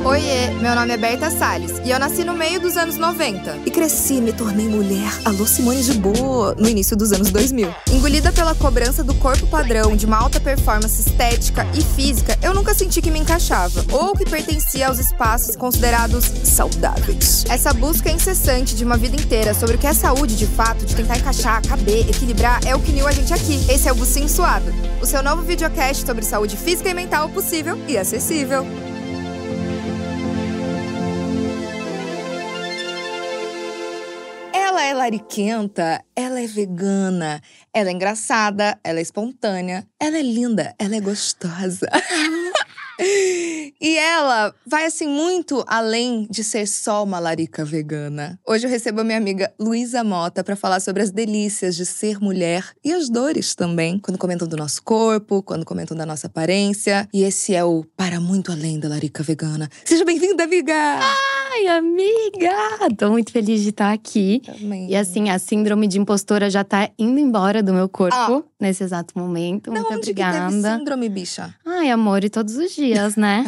Oiê, meu nome é Berta Salles e eu nasci no meio dos anos 90. E cresci e me tornei mulher, alô Simone de Boa, no início dos anos 2000. Engolida pela cobrança do corpo padrão, de uma alta performance estética e física, eu nunca senti que me encaixava, ou que pertencia aos espaços considerados saudáveis. Essa busca incessante de uma vida inteira sobre o que é saúde de fato, de tentar encaixar, caber, equilibrar, é o que uniu a gente aqui. Esse é o Bucinho Suado, o seu novo videocast sobre saúde física e mental possível e acessível. Ela é lariquenta, ela é vegana, ela é engraçada, ela é espontânea, ela é linda, ela é gostosa. E ela vai, assim, muito além de ser só uma larica vegana. Hoje eu recebo a minha amiga Luísa Mota pra falar sobre as delícias de ser mulher e as dores também, quando comentam do nosso corpo, quando comentam da nossa aparência. E esse é o Para Muito Além da Larica Vegana. Seja bem-vinda, amiga! Ai, amiga! Tô muito feliz de estar aqui. Também. E assim, a síndrome de impostora já tá indo embora do meu corpo nesse exato momento. Muito Não, onde obrigada. que teve síndrome, bicha? Ai, amor, e todos os dias, né?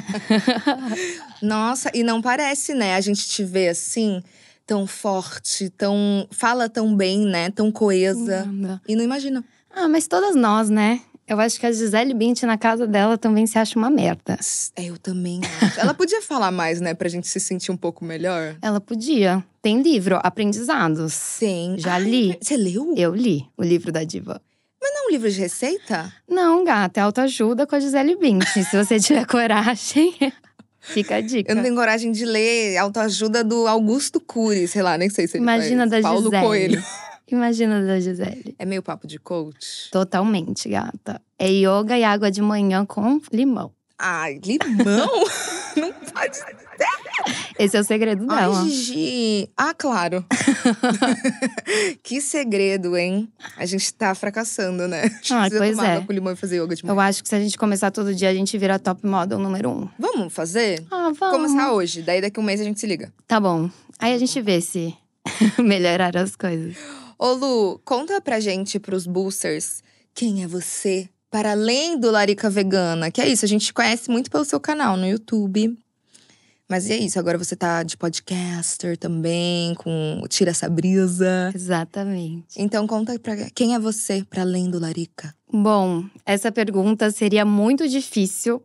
Nossa, e não parece, né? A gente te vê assim, tão forte, fala tão bem, né? Tão coesa. Nada. E não imagina. Ah, mas todas nós, né? Eu acho que a Gisele Bündchen na casa dela também se acha uma merda. Eu também acho. Ela podia falar mais, né? Pra gente se sentir um pouco melhor. Ela podia. Tem livro, Aprendizados. Sim. Já li. Você leu? Eu li o livro da diva. Mas não é um livro de receita? Não, gata, é autoajuda com a Gisele Bündchen. Se você tiver coragem, fica a dica. Eu não tenho coragem de ler autoajuda do Augusto Cury, sei lá, nem sei se ele Imagina faz. da Paulo Gisele. Coelho. Imagina da Gisele. É meio papo de coach? Totalmente, gata. É yoga e água de manhã com limão. Ai, limão? Não pode ser. Esse é o segredo dela. Ai, Gigi. Ah, claro. Que segredo, hein? A gente tá fracassando, né? Ah, Precisa pois tomar é. água com limão e fazer yoga de manhã. Eu acho que se a gente começar todo dia, a gente vira top model número 1. Vamos fazer? Ah, vamos. Começar hoje. Daí daqui a um mês a gente se liga. Tá bom. Aí a gente vê se melhorar as coisas. Ô, Lu, conta pra gente, pros boosters, quem é você? Para além do Larica Vegana. Que é isso, a gente te conhece muito pelo seu canal no YouTube. Mas é isso, agora você tá de podcaster também, com Tira Essa Brisa. Exatamente. Então conta pra quem é você, para além do Larica? Bom, essa pergunta seria muito difícil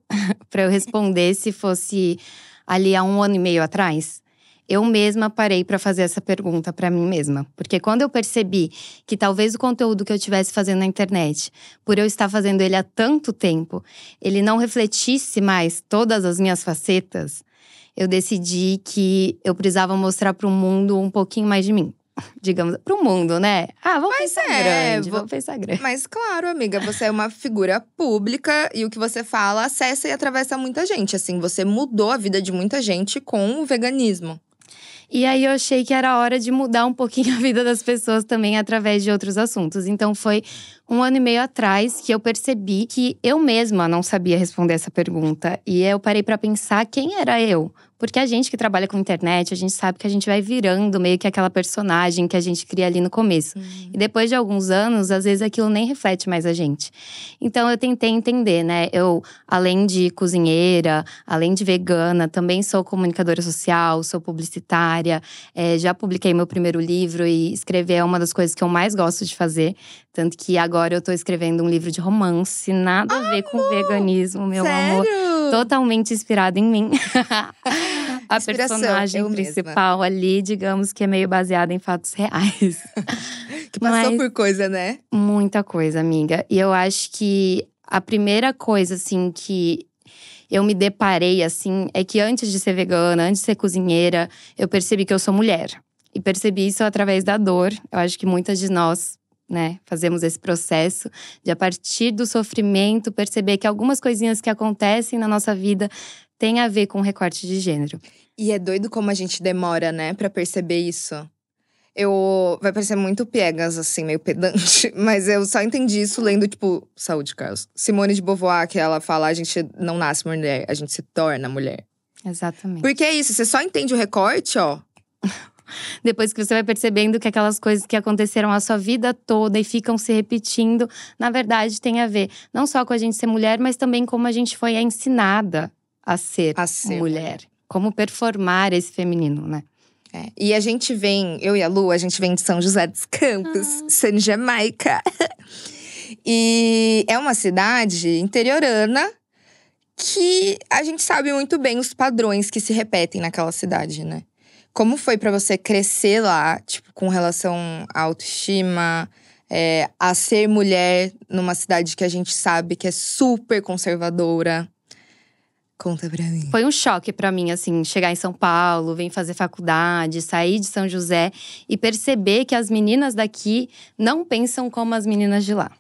pra eu responder se fosse ali há 1 ano e meio atrás. Eu mesma parei pra fazer essa pergunta pra mim mesma. Porque quando eu percebi que talvez o conteúdo que eu estivesse fazendo na internet, por eu estar fazendo ele há tanto tempo, ele não refletisse mais todas as minhas facetas, eu decidi que eu precisava mostrar pro mundo um pouquinho mais de mim. Digamos, pro mundo, né? Ah, vamos pensar grande, vamos pensar grande. Mas claro, amiga, você é uma figura pública e o que você fala acessa e atravessa muita gente. Assim, você mudou a vida de muita gente com o veganismo. E aí eu achei que era hora de mudar um pouquinho a vida das pessoas também através de outros assuntos. Então foi 1 ano e meio atrás que eu percebi que eu mesma não sabia responder essa pergunta. E eu parei pra pensar quem era eu. Porque a gente que trabalha com internet, a gente sabe que a gente vai virando meio que aquela personagem que a gente cria ali no começo. E depois de alguns anos, às vezes aquilo nem reflete mais a gente. Então eu tentei entender, né? Eu, além de cozinheira, além de vegana, também sou comunicadora social, sou publicitária. Já publiquei meu primeiro livro e escrever é uma das coisas que eu mais gosto de fazer. Tanto que agora eu tô escrevendo um livro de romance, nada a ver com veganismo, meu amor. Totalmente inspirado em mim. A personagem principal ali, digamos que é meio baseada em fatos reais. Que passou por coisa, né? Muita coisa, amiga. E eu acho que a primeira coisa, assim, que eu me deparei, assim, é que antes de ser vegana, antes de ser cozinheira, eu percebi que eu sou mulher. E percebi isso através da dor. Eu acho que muitas de nós, né, fazemos esse processo de, a partir do sofrimento, perceber que algumas coisinhas que acontecem na nossa vida têm a ver com recorte de gênero. E é doido como a gente demora, né, pra perceber isso. Vai parecer muito piegas, assim, meio pedante. Mas eu só entendi isso lendo, tipo… Saúde, Carlos. Simone de Beauvoir, que ela fala… A gente não nasce mulher, a gente se torna mulher. Exatamente. Porque é isso, você só entende o recorte, ó… Depois que você vai percebendo que aquelas coisas que aconteceram a sua vida toda e ficam se repetindo, na verdade tem a ver não só com a gente ser mulher, mas também como a gente foi ensinada a ser mulher. como performar esse feminino, né? E a gente vem, eu e a Lu, a gente vem de São José dos Campos, San Jamaica. E é uma cidade interiorana que a gente sabe muito bem os padrões que se repetem naquela cidade, né? Como foi pra você crescer lá, tipo, com relação à autoestima, a ser mulher numa cidade que a gente sabe que é super conservadora? Conta pra mim. Foi um choque pra mim, assim, chegar em São Paulo, vir fazer faculdade, sair de São José e perceber que as meninas daqui não pensam como as meninas de lá,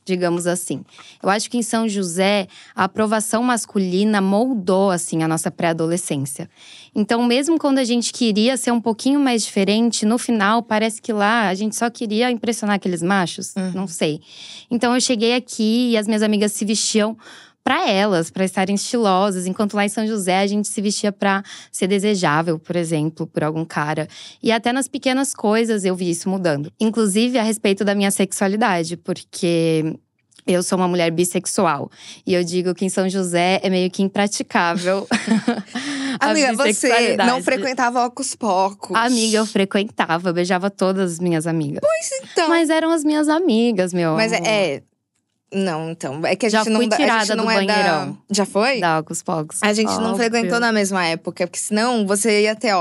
digamos assim. Eu acho que em São José, a aprovação masculina moldou, assim, a nossa pré-adolescência. Então, mesmo quando a gente queria ser um pouquinho mais diferente, no final, parece que lá a gente só queria impressionar aqueles machos. Não sei. Então, eu cheguei aqui e as minhas amigas se vestiam para elas, para estarem estilosas. Enquanto lá em São José, a gente se vestia para ser desejável, por exemplo, por algum cara. E até nas pequenas coisas eu vi isso mudando. Inclusive, a respeito da minha sexualidade, porque eu sou uma mulher bissexual. E eu digo que em São José é meio que impraticável. Amiga, você não frequentava Ocus Pocus. Amiga, eu frequentava, beijava todas as minhas amigas. Pois então. Mas eram as minhas amigas, meu Mas amor. Não, então. É que a Já gente não fui dá. tirada A gente não do é banheirão. Já foi? Da Ocus Pocus. A gente não frequentou na mesma época, porque senão você ia ter,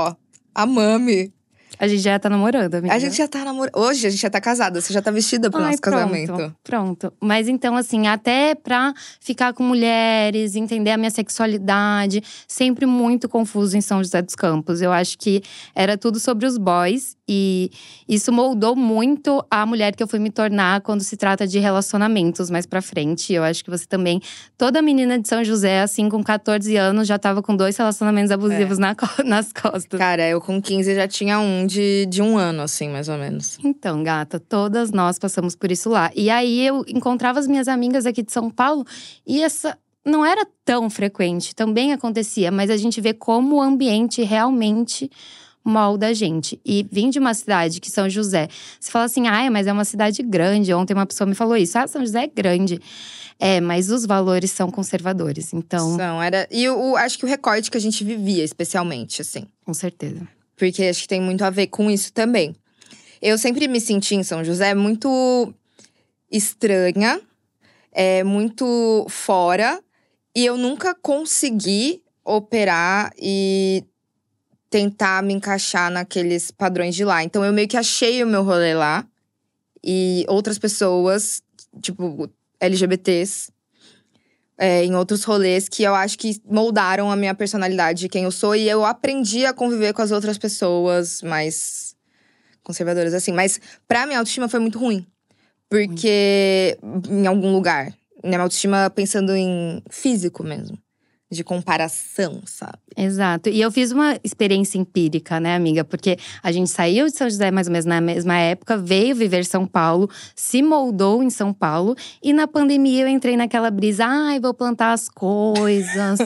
a mami. A gente já tá namorando, amiga. A gente já tá namorando. Hoje a gente já tá casada, você já tá vestida pro nosso casamento. Pronto. Mas então, assim, até pra ficar com mulheres, entender a minha sexualidade, sempre muito confuso em São José dos Campos. Eu acho que era tudo sobre os boys. E isso moldou muito a mulher que eu fui me tornar quando se trata de relacionamentos mais pra frente. Eu acho que você também… Toda menina de São José, assim, com 14 anos, já tava com 2 relacionamentos abusivos nas costas. Cara, eu com 15 já tinha um de 1 ano, assim, mais ou menos. Então, gata, todas nós passamos por isso lá. E aí, eu encontrava as minhas amigas aqui de São Paulo e essa… Não era tão frequente, também acontecia. Mas a gente vê como o ambiente realmente molda a gente. E vim de uma cidade que São José… Você fala assim, mas é uma cidade grande. Ontem uma pessoa me falou isso. São José é grande. Mas os valores são conservadores, então… E eu acho que o recorte que a gente vivia, especialmente, assim. Com certeza. Porque acho que tem muito a ver com isso também. Eu sempre me senti em São José muito estranha, muito fora. E eu nunca consegui operar e tentar me encaixar naqueles padrões de lá. Então eu meio que achei o meu rolê lá. E outras pessoas, tipo LGBTs, em outros rolês que eu acho que moldaram a minha personalidade de quem eu sou. E eu aprendi a conviver com as outras pessoas mais conservadoras, assim. Mas pra minha autoestima foi muito ruim. Porque, em algum lugar, minha autoestima pensando em físico mesmo. De comparação, sabe? Exato. E eu fiz uma experiência empírica, né, amiga? Porque a gente saiu de São José mais ou menos na mesma época, veio viver São Paulo, se moldou em São Paulo. E na pandemia eu entrei naquela brisa, vou plantar as coisas.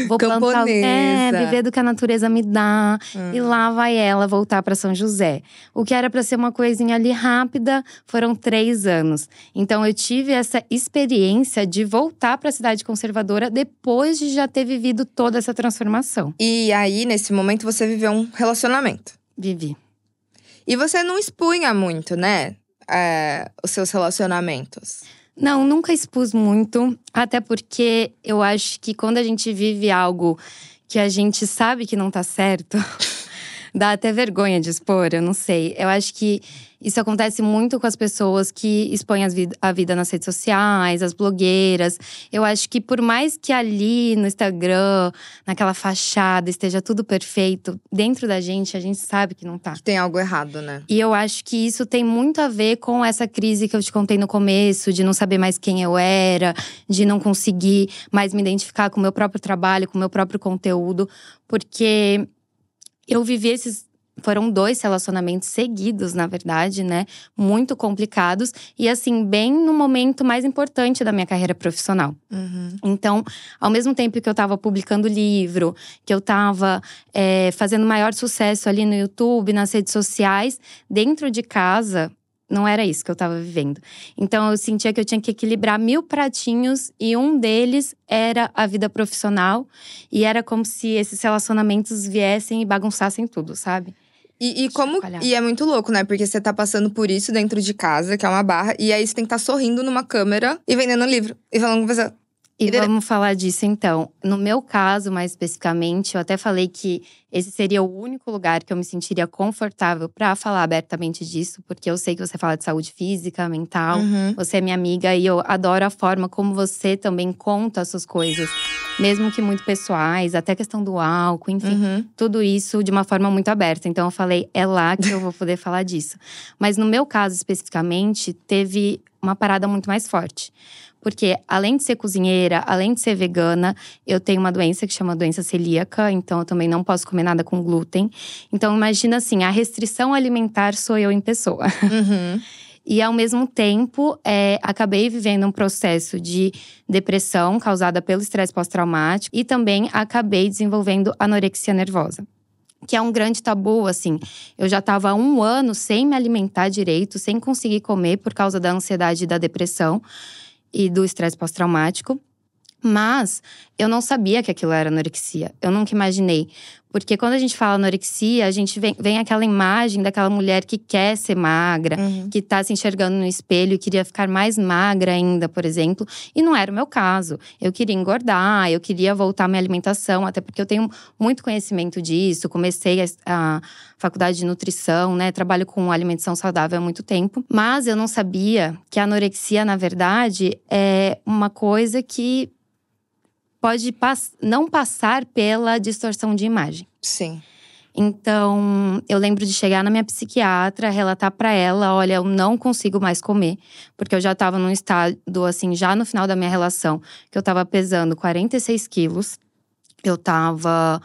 Vou plantar, viver do que a natureza me dá. E lá vai ela voltar pra São José. O que era pra ser uma coisinha ali rápida, foram 3 anos. Então eu tive essa experiência de voltar pra cidade conservadora depois de já ter vivido toda essa transformação. E aí, nesse momento, você viveu um relacionamento. Vivi. E você não expunha muito, né? Os seus relacionamentos. Não, nunca expus muito. Até porque eu acho que quando a gente vive algo que a gente sabe que não tá certo… Dá até vergonha de expor, eu não sei. Eu acho que isso acontece muito com as pessoas que expõem a vida nas redes sociais, as blogueiras. Eu acho que por mais que ali no Instagram, naquela fachada, esteja tudo perfeito, dentro da gente, a gente sabe que não tá. Que tem algo errado, né? E eu acho que isso tem muito a ver com essa crise que eu te contei no começo, de não saber mais quem eu era, de não conseguir mais me identificar com o meu próprio trabalho, com o meu próprio conteúdo. Porque eu vivi foram 2 relacionamentos seguidos, na verdade, né? Muito complicados. E assim, bem no momento mais importante da minha carreira profissional. Então, ao mesmo tempo que eu tava publicando livro, que eu tava fazendo maior sucesso ali no YouTube, nas redes sociais, dentro de casa… não era isso que eu tava vivendo. Então eu sentia que eu tinha que equilibrar 1000 pratinhos e um deles era a vida profissional. E era como se esses relacionamentos viessem e bagunçassem tudo, sabe? E é muito louco, né? Porque você tá passando por isso dentro de casa, que é uma barra. E aí você tem que estar sorrindo numa câmera e vendendo um livro. E falando com você. E vamos falar disso então. No meu caso, mais especificamente, eu até falei que esse seria o único lugar que eu me sentiria confortável pra falar abertamente disso. Porque eu sei que você fala de saúde física, mental. Você é minha amiga e eu adoro a forma como você também conta as suas coisas. Mesmo que muito pessoais, até a questão do álcool, enfim. Tudo isso de uma forma muito aberta. Então eu falei, é lá que eu vou poder falar disso. Mas no meu caso especificamente, teve uma parada muito mais forte. Porque além de ser cozinheira, além de ser vegana, eu tenho uma doença que chama doença celíaca. Então eu também não posso comer nada com glúten. Então imagina assim, a restrição alimentar sou eu em pessoa. E ao mesmo tempo, acabei vivendo um processo de depressão causada pelo estresse pós-traumático. E também acabei desenvolvendo anorexia nervosa. Que é um grande tabu, assim. Eu já estava há 1 ano sem me alimentar direito, sem conseguir comer por causa da ansiedade e da depressão. E do estresse pós-traumático. Mas eu não sabia que aquilo era anorexia. Eu nunca imaginei. Porque quando a gente fala anorexia, a gente vem aquela imagem daquela mulher que quer ser magra. Que tá se enxergando no espelho e queria ficar mais magra ainda, por exemplo. E não era o meu caso. Eu queria engordar, eu queria voltar à minha alimentação. Até porque eu tenho muito conhecimento disso. Comecei a faculdade de nutrição, né? Trabalho com alimentação saudável há muito tempo. Mas eu não sabia que a anorexia, na verdade, é uma coisa que pode não passar pela distorção de imagem. Sim. Então, eu lembro de chegar na minha psiquiatra, relatar pra ela, olha, eu não consigo mais comer. Porque eu já tava num estado, assim, já no final da minha relação, que eu tava pesando 46 quilos. Eu tava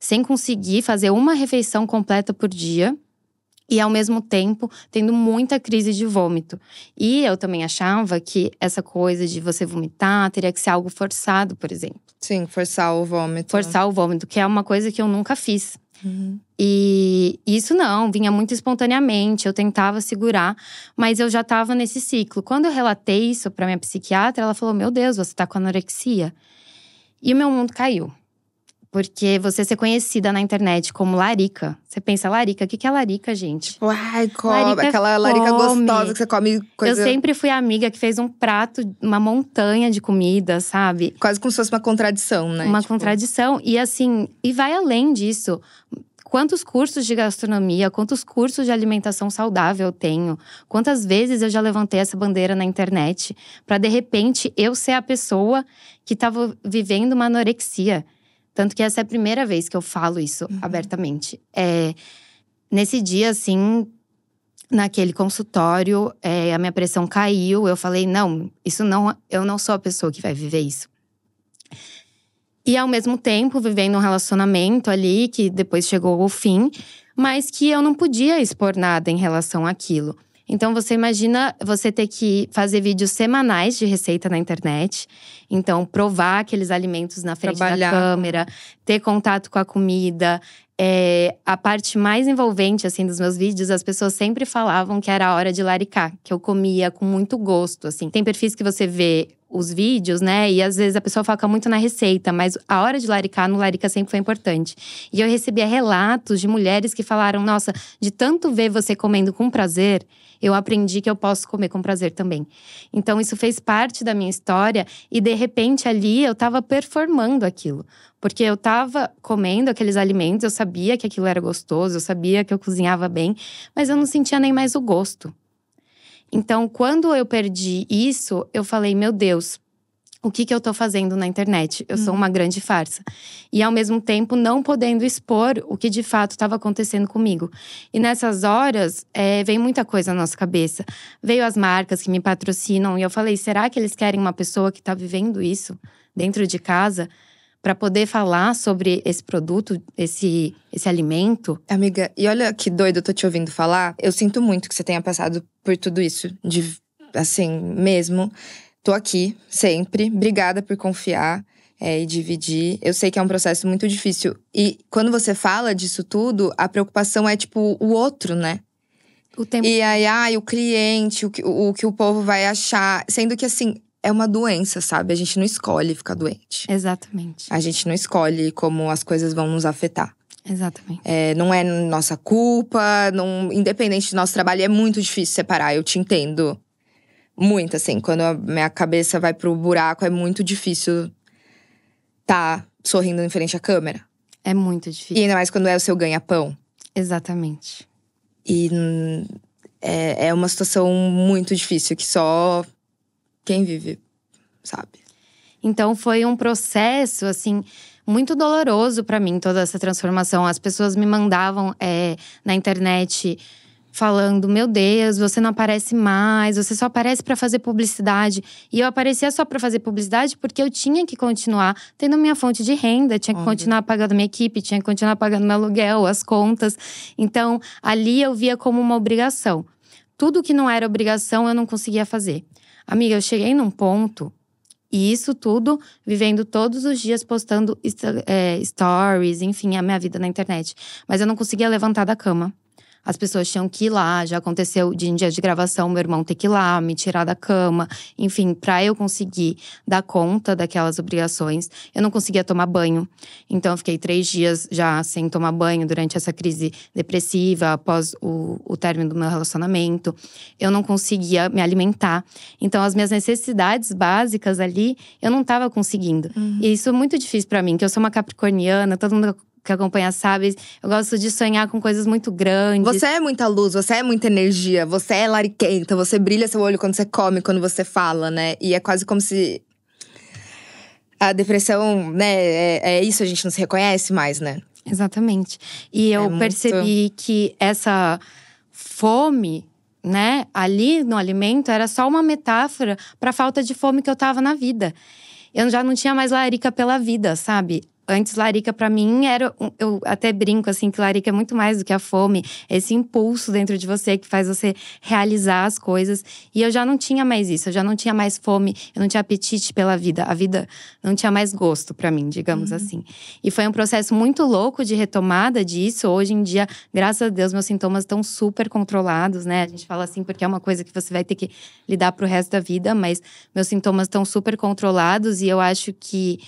sem conseguir fazer uma refeição completa por dia. E ao mesmo tempo, tendo muita crise de vômito. E eu também achava que essa coisa de você vomitar teria que ser algo forçado, por exemplo. Sim, forçar o vômito. Forçar o vômito, que é uma coisa que eu nunca fiz. E isso não, vinha muito espontaneamente, eu tentava segurar. Mas eu já tava nesse ciclo. Quando eu relatei isso pra minha psiquiatra, ela falou, meu Deus, você tá com anorexia. E o meu mundo caiu. Porque você ser conhecida na internet como larica. Você pensa, larica, o que é larica, gente? Tipo, ai, aquela larica gostosa que você come coisa… Eu sempre fui a amiga que fez um prato, uma montanha de comida, sabe? Quase como se fosse uma contradição, né? Uma contradição. E assim, e vai além disso. Quantos cursos de gastronomia, quantos cursos de alimentação saudável eu tenho? Quantas vezes eu já levantei essa bandeira na internet pra, de repente, eu ser a pessoa que tava vivendo uma anorexia. Tanto que essa é a primeira vez que eu falo isso abertamente. Nesse dia, assim, naquele consultório, a minha pressão caiu. Eu falei, não, eu não sou a pessoa que vai viver isso. E ao mesmo tempo, vivendo um relacionamento ali, que depois chegou ao fim. Mas que eu não podia expor nada em relação àquilo. Então, você imagina você ter que fazer vídeos semanais de receita na internet. Então, provar aqueles alimentos na frente da câmera. Ter contato com a comida. A parte mais envolvente, assim, dos meus vídeos, as pessoas sempre falavam que era a hora de laricar. Que eu comia com muito gosto, assim. Tem perfis que você vê os vídeos, né? E às vezes a pessoa foca muito na receita. Mas a hora de laricar, no larica sempre foi importante. E eu recebia relatos de mulheres que falaram… Nossa, de tanto ver você comendo com prazer… Eu aprendi que eu posso comer com prazer também. Então, isso fez parte da minha história. E, de repente, ali, eu tava performando aquilo. Porque eu tava comendo aqueles alimentos, eu sabia que aquilo era gostoso, eu sabia que eu cozinhava bem. Mas eu não sentia nem mais o gosto. Então, quando eu perdi isso, eu falei, meu Deus… O que eu tô fazendo na internet? Eu sou uma grande farsa. E ao mesmo tempo, não podendo expor o que de fato estava acontecendo comigo. E nessas horas, vem muita coisa na nossa cabeça. Veio as marcas que me patrocinam. E eu falei, será que eles querem uma pessoa que tá vivendo isso dentro de casa? Pra poder falar sobre esse produto, esse alimento? Amiga, e olha que doido eu tô te ouvindo falar. Eu sinto muito que você tenha passado por tudo isso. Assim, mesmo… Tô aqui, sempre. Obrigada por confiar e dividir. Eu sei que é um processo muito difícil. E quando você fala disso tudo, a preocupação é, tipo, o outro, né? O tempo… E aí, o cliente, o que o povo vai achar. Sendo que, assim, é uma doença, sabe? A gente não escolhe ficar doente. Exatamente. A gente não escolhe como as coisas vão nos afetar. Exatamente. Não é nossa culpa, independente do nosso trabalho, é muito difícil separar, eu te entendo. Muito, assim, quando a minha cabeça vai pro buraco, é muito difícil tá sorrindo em frente à câmera. É muito difícil. E ainda mais quando é o seu ganha-pão. Exatamente. E é uma situação muito difícil, que só quem vive sabe. Então foi um processo, assim, muito doloroso pra mim, toda essa transformação. As pessoas me mandavam na internet falando: meu Deus, você não aparece mais, você só aparece pra fazer publicidade. E eu aparecia só pra fazer publicidade porque eu tinha que continuar tendo minha fonte de renda, tinha que continuar pagando minha equipe, tinha que continuar pagando meu aluguel, as contas. Então, ali eu via como uma obrigação. Tudo que não era obrigação, eu não conseguia fazer. Amiga, eu cheguei num ponto… E isso tudo, vivendo todos os dias, postando stories, enfim, a minha vida na internet. Mas eu não conseguia levantar da cama. As pessoas tinham que ir lá, já aconteceu em dia de gravação, meu irmão ter que ir lá, me tirar da cama. Enfim, pra eu conseguir dar conta daquelas obrigações, eu não conseguia tomar banho. Então eu fiquei 3 dias já sem tomar banho durante essa crise depressiva, após o término do meu relacionamento. Eu não conseguia me alimentar. Então as minhas necessidades básicas ali, eu não tava conseguindo. E isso é muito difícil pra mim, que eu sou uma capricorniana, todo mundo que acompanha sabe, eu gosto de sonhar com coisas muito grandes. Você é muita luz, você é muita energia, você é lariquenta, você brilha seu olho quando você come, quando você fala, né? E é quase como se a depressão, né, é isso, a gente não se reconhece mais, né? Exatamente. E eu percebi que essa fome, né, ali no alimento, era só uma metáfora pra falta de fome que eu tava na vida. Eu já não tinha mais larica pela vida, sabe? Antes, larica pra mim era… Eu até brinco, assim, que larica é muito mais do que a fome. Esse impulso dentro de você que faz você realizar as coisas. E eu já não tinha mais isso, eu já não tinha mais fome. Eu não tinha apetite pela vida. A vida não tinha mais gosto pra mim, digamos assim. E foi um processo muito louco de retomada disso. Hoje em dia, graças a Deus, meus sintomas estão super controlados, né? A gente fala assim porque é uma coisa que você vai ter que lidar pro resto da vida. Mas meus sintomas estão super controlados e eu acho que…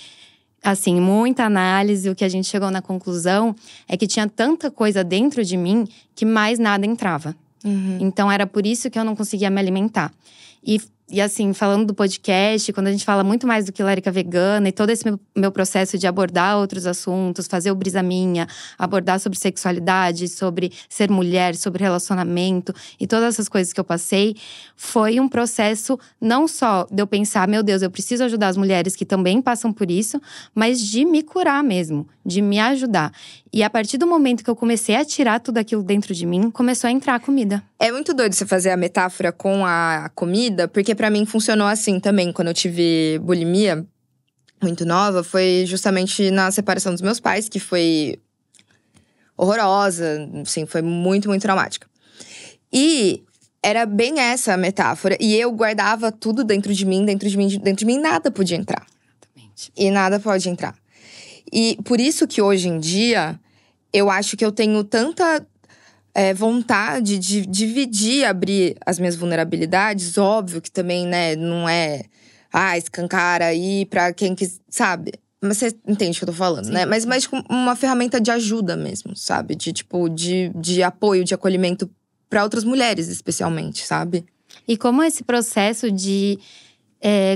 Assim, muita análise, o que a gente chegou na conclusão é que tinha tanta coisa dentro de mim que mais nada entrava. Então, era por isso que eu não conseguia me alimentar. E assim, falando do podcast, quando a gente fala muito mais do que Larica Vegana… E todo esse meu processo de abordar outros assuntos, fazer o Brisa Minha, abordar sobre sexualidade, sobre ser mulher, sobre relacionamento… E todas essas coisas que eu passei, foi um processo não só de eu pensar… Meu Deus, eu preciso ajudar as mulheres que também passam por isso… Mas de me curar mesmo, de me ajudar. E a partir do momento que eu comecei a tirar tudo aquilo dentro de mim, começou a entrar a comida. É muito doido você fazer a metáfora com a comida, porque pra mim funcionou assim também. Quando eu tive bulimia, muito nova, foi justamente na separação dos meus pais, que foi horrorosa, assim, foi muito, muito traumática. E era bem essa a metáfora. E eu guardava tudo dentro de mim, nada podia entrar. Exatamente. E nada pode entrar. E por isso que hoje em dia, eu acho que eu tenho tanta vontade de dividir, abrir as minhas vulnerabilidades. Óbvio que também, né, não é… escancara aí pra quem quis, sabe? Mas você entende o que eu tô falando, sim, né? Mas tipo, uma ferramenta de ajuda mesmo, sabe? De apoio, de acolhimento pra outras mulheres, especialmente, sabe? E como esse processo de…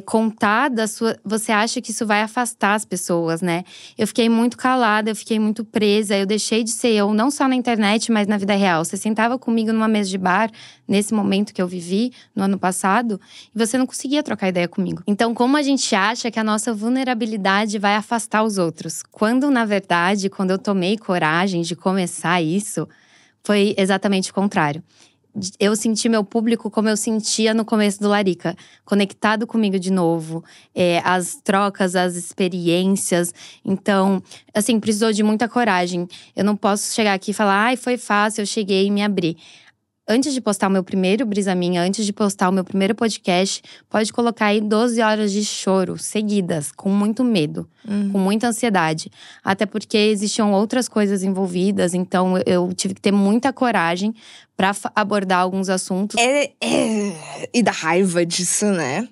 contar da sua… Você acha que isso vai afastar as pessoas, né? Eu fiquei muito calada, eu fiquei muito presa. Eu deixei de ser eu, não só na internet, mas na vida real. Você sentava comigo numa mesa de bar, nesse momento que eu vivi, no ano passado, e você não conseguia trocar ideia comigo. Então, como a gente acha que a nossa vulnerabilidade vai afastar os outros? Quando, na verdade, quando eu tomei coragem de começar isso, foi exatamente o contrário. Eu senti meu público como eu sentia no começo do Larica. Conectado comigo de novo. As trocas, as experiências. Então, assim, precisou de muita coragem. Eu não posso chegar aqui e falar… foi fácil, eu cheguei e me abri. antes de postar o meu primeiro Brisa Minha, antes de postar o meu primeiro podcast, pode colocar aí 12 horas de choro seguidas, com muito medo, com muita ansiedade. Até porque existiam outras coisas envolvidas, então eu tive que ter muita coragem pra abordar alguns assuntos. E da raiva disso, né?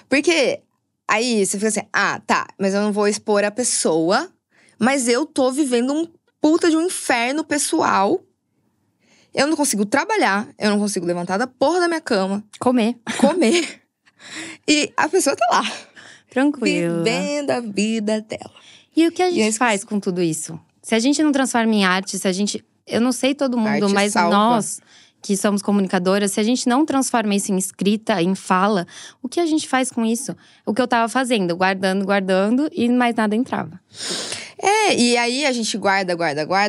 Porque aí você fica assim, tá, mas eu não vou expor a pessoa, mas eu tô vivendo um puta de um inferno pessoal. Eu não consigo trabalhar, eu não consigo levantar da porra da minha cama. Comer. E a pessoa tá lá. Tranquila. Vivendo a vida dela. E o que a gente faz com tudo isso? Se a gente não transforma em arte, se a gente… Eu não sei todo mundo, Arte mas salva. nós… que somos comunicadoras, se a gente não transforma isso em escrita, em fala, o que a gente faz com isso? O que eu tava fazendo, guardando e mais nada entrava. E aí a gente guarda.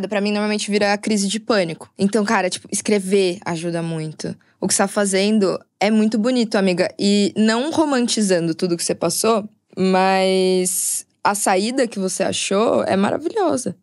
Pra mim, normalmente vira crise de pânico. Então, cara, tipo, escrever ajuda muito. O que você tá fazendo é muito bonito, amiga. E não romantizando tudo que você passou, mas a saída que você achou é maravilhosa.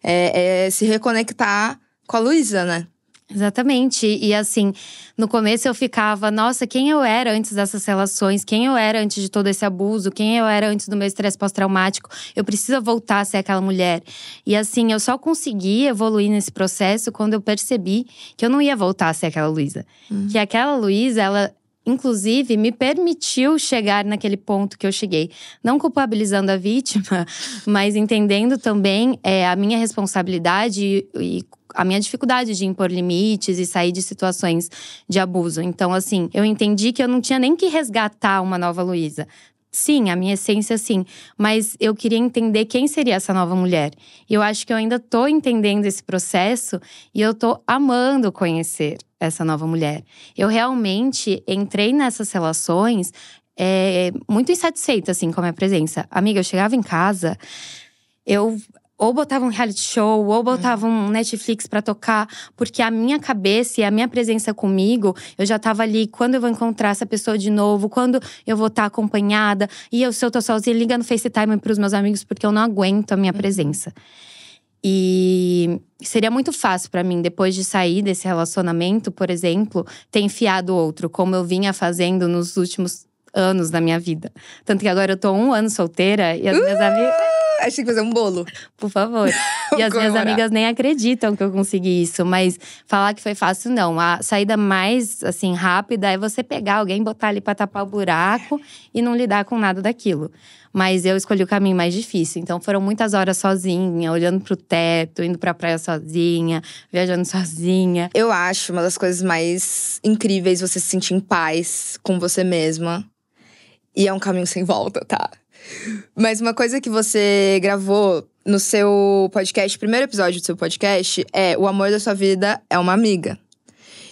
É se reconectar com a Luísa, né? Exatamente. E assim, no começo eu ficava… Nossa, quem eu era antes dessas relações? Quem eu era antes de todo esse abuso? Quem eu era antes do meu estresse pós-traumático? Eu preciso voltar a ser aquela mulher. E assim, eu só consegui evoluir nesse processo quando eu percebi que eu não ia voltar a ser aquela Luísa. Que aquela Luísa, ela… inclusive, me permitiu chegar naquele ponto que eu cheguei. Não culpabilizando a vítima, mas entendendo também a minha responsabilidade e a minha dificuldade de impor limites e sair de situações de abuso. Então, assim, eu entendi que eu não tinha nem que resgatar uma nova Luísa. Sim, a minha essência, sim. Mas eu queria entender quem seria essa nova mulher. E eu acho que eu ainda tô entendendo esse processo e eu tô amando conhecer essa nova mulher. Eu realmente entrei nessas relações muito insatisfeita, assim, com a minha presença. Amiga, eu chegava em casa, eu… ou botava um reality show, ou botava um Netflix pra tocar. Porque a minha cabeça e a minha presença comigo… eu já tava ali, quando eu vou encontrar essa pessoa de novo? Quando eu vou estar acompanhada? E se eu tô sozinha, liga no FaceTime pros meus amigos, porque eu não aguento a minha presença. E seria muito fácil pra mim, depois de sair desse relacionamento, por exemplo, ter enfiado outro, como eu vinha fazendo nos últimos anos da minha vida. Tanto que agora eu tô 1 ano solteira e as minhas amigas… Achei que fazer um bolo. Por favor. E as minhas amigas nem acreditam que eu consegui isso. Mas falar que foi fácil, não. A saída mais, assim, rápida é você pegar alguém, botar ali pra tapar o buraco e não lidar com nada daquilo. Mas eu escolhi o caminho mais difícil. Então foram muitas horas sozinha, olhando pro teto, indo pra praia sozinha, viajando sozinha. Eu acho uma das coisas mais incríveis você se sentir em paz com você mesma. E é um caminho sem volta, tá? Mas uma coisa que você gravou no seu podcast, primeiro episódio do seu podcast, é o amor da sua vida é uma amiga.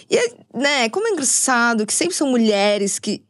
E, né, como é engraçado que sempre são mulheres que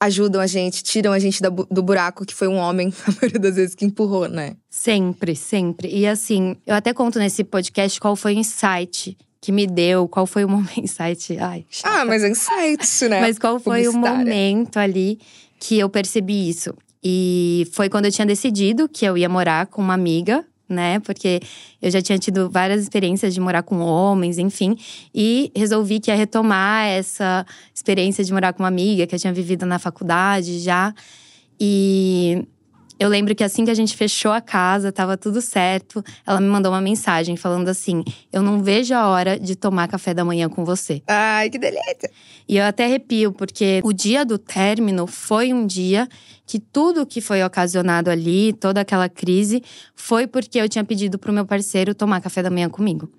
ajudam a gente, tiram a gente do buraco que foi um homem, a maioria das vezes, que empurrou, né? Sempre, sempre. E assim, eu até conto nesse podcast qual foi o insight que me deu, qual foi o momento… Insight, ai… chata. Mas é insight isso, né? Mas qual foi o momento ali que eu percebi isso? E foi quando eu tinha decidido que eu ia morar com uma amiga, né? Porque eu já tinha tido várias experiências de morar com homens, enfim. E resolvi que ia retomar essa experiência de morar com uma amiga que eu tinha vivido na faculdade já. E eu lembro que assim que a gente fechou a casa, tava tudo certo. Ela me mandou uma mensagem falando assim: eu não vejo a hora de tomar café da manhã com você. Ai, que delícia! E eu até arrepio, porque o dia do término foi um dia que tudo que foi ocasionado ali, toda aquela crise, foi porque eu tinha pedido pro meu parceiro tomar café da manhã comigo.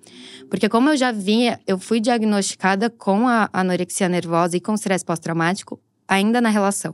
Porque como eu já vinha, eu fui diagnosticada com a anorexia nervosa e com estresse pós-traumático ainda na relação.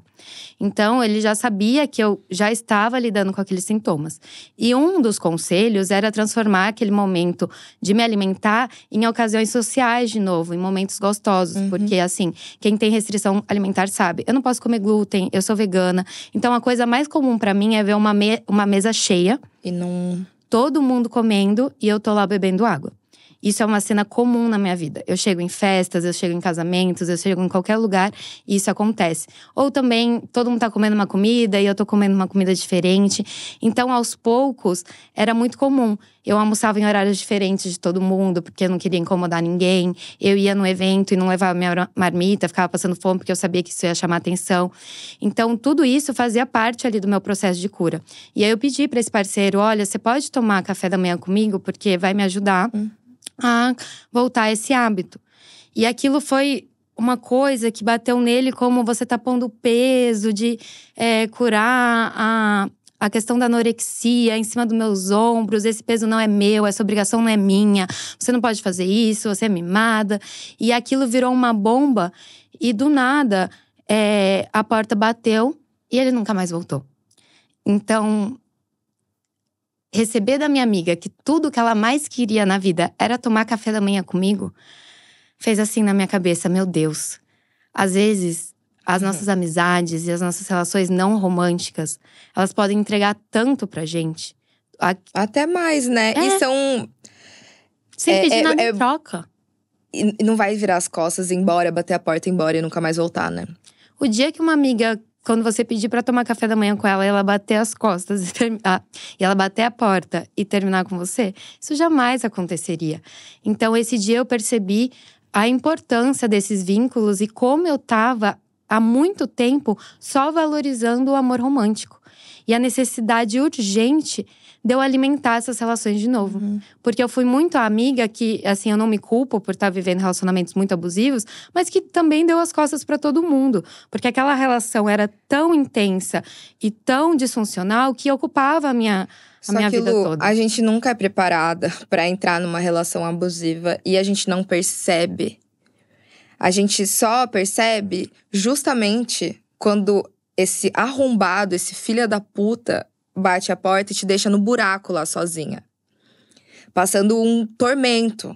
Então, ele já sabia que eu já estava lidando com aqueles sintomas. E um dos conselhos era transformar aquele momento de me alimentar em ocasiões sociais de novo, em momentos gostosos. Porque, assim, quem tem restrição alimentar sabe. Eu não posso comer glúten, eu sou vegana. Então, a coisa mais comum pra mim é ver uma mesa cheia. E não… todo mundo comendo e eu tô lá bebendo água. Isso é uma cena comum na minha vida. Eu chego em festas, eu chego em casamentos, eu chego em qualquer lugar e isso acontece. Ou também, todo mundo tá comendo uma comida e eu tô comendo uma comida diferente. Então, aos poucos, era muito comum. Eu almoçava em horários diferentes de todo mundo, porque eu não queria incomodar ninguém. Eu ia no evento e não levava minha marmita, ficava passando fome, porque eu sabia que isso ia chamar atenção. Então, tudo isso fazia parte ali do meu processo de cura. E aí eu pedi pra esse parceiro, olha, você pode tomar café da manhã comigo? Porque vai me ajudar a voltar a esse hábito. E aquilo foi uma coisa que bateu nele como você tá pondo peso de curar a questão da anorexia em cima dos meus ombros. Esse peso não é meu, essa obrigação não é minha. Você não pode fazer isso, você é mimada. E aquilo virou uma bomba. E do nada, a porta bateu e ele nunca mais voltou. Então, receber da minha amiga que tudo que ela mais queria na vida era tomar café da manhã comigo, fez assim na minha cabeça, meu Deus. Às vezes, as nossas amizades e as nossas relações não românticas, elas podem entregar tanto pra gente. Até mais, né? E são… Sem pedir nada em troca. E não vai virar as costas, ir embora, bater a porta, ir embora e nunca mais voltar, né? O dia que uma amiga… Quando você pedir pra tomar café da manhã com ela, e ela bater as costas e ela bater a porta e terminar com você, isso jamais aconteceria. Então, esse dia eu percebi a importância desses vínculos e como eu tava há muito tempo só valorizando o amor romântico. E a necessidade urgente de eu alimentar essas relações de novo. Porque eu fui muito a amiga que, assim, eu não me culpo por estar vivendo relacionamentos muito abusivos, mas que também deu as costas pra todo mundo. Porque aquela relação era tão intensa e tão disfuncional que ocupava a minha vida toda. A gente nunca é preparada pra entrar numa relação abusiva e a gente não percebe. A gente só percebe justamente quando esse arrombado, esse filho da puta, bate a porta e te deixa no buraco lá sozinha. Passando um tormento.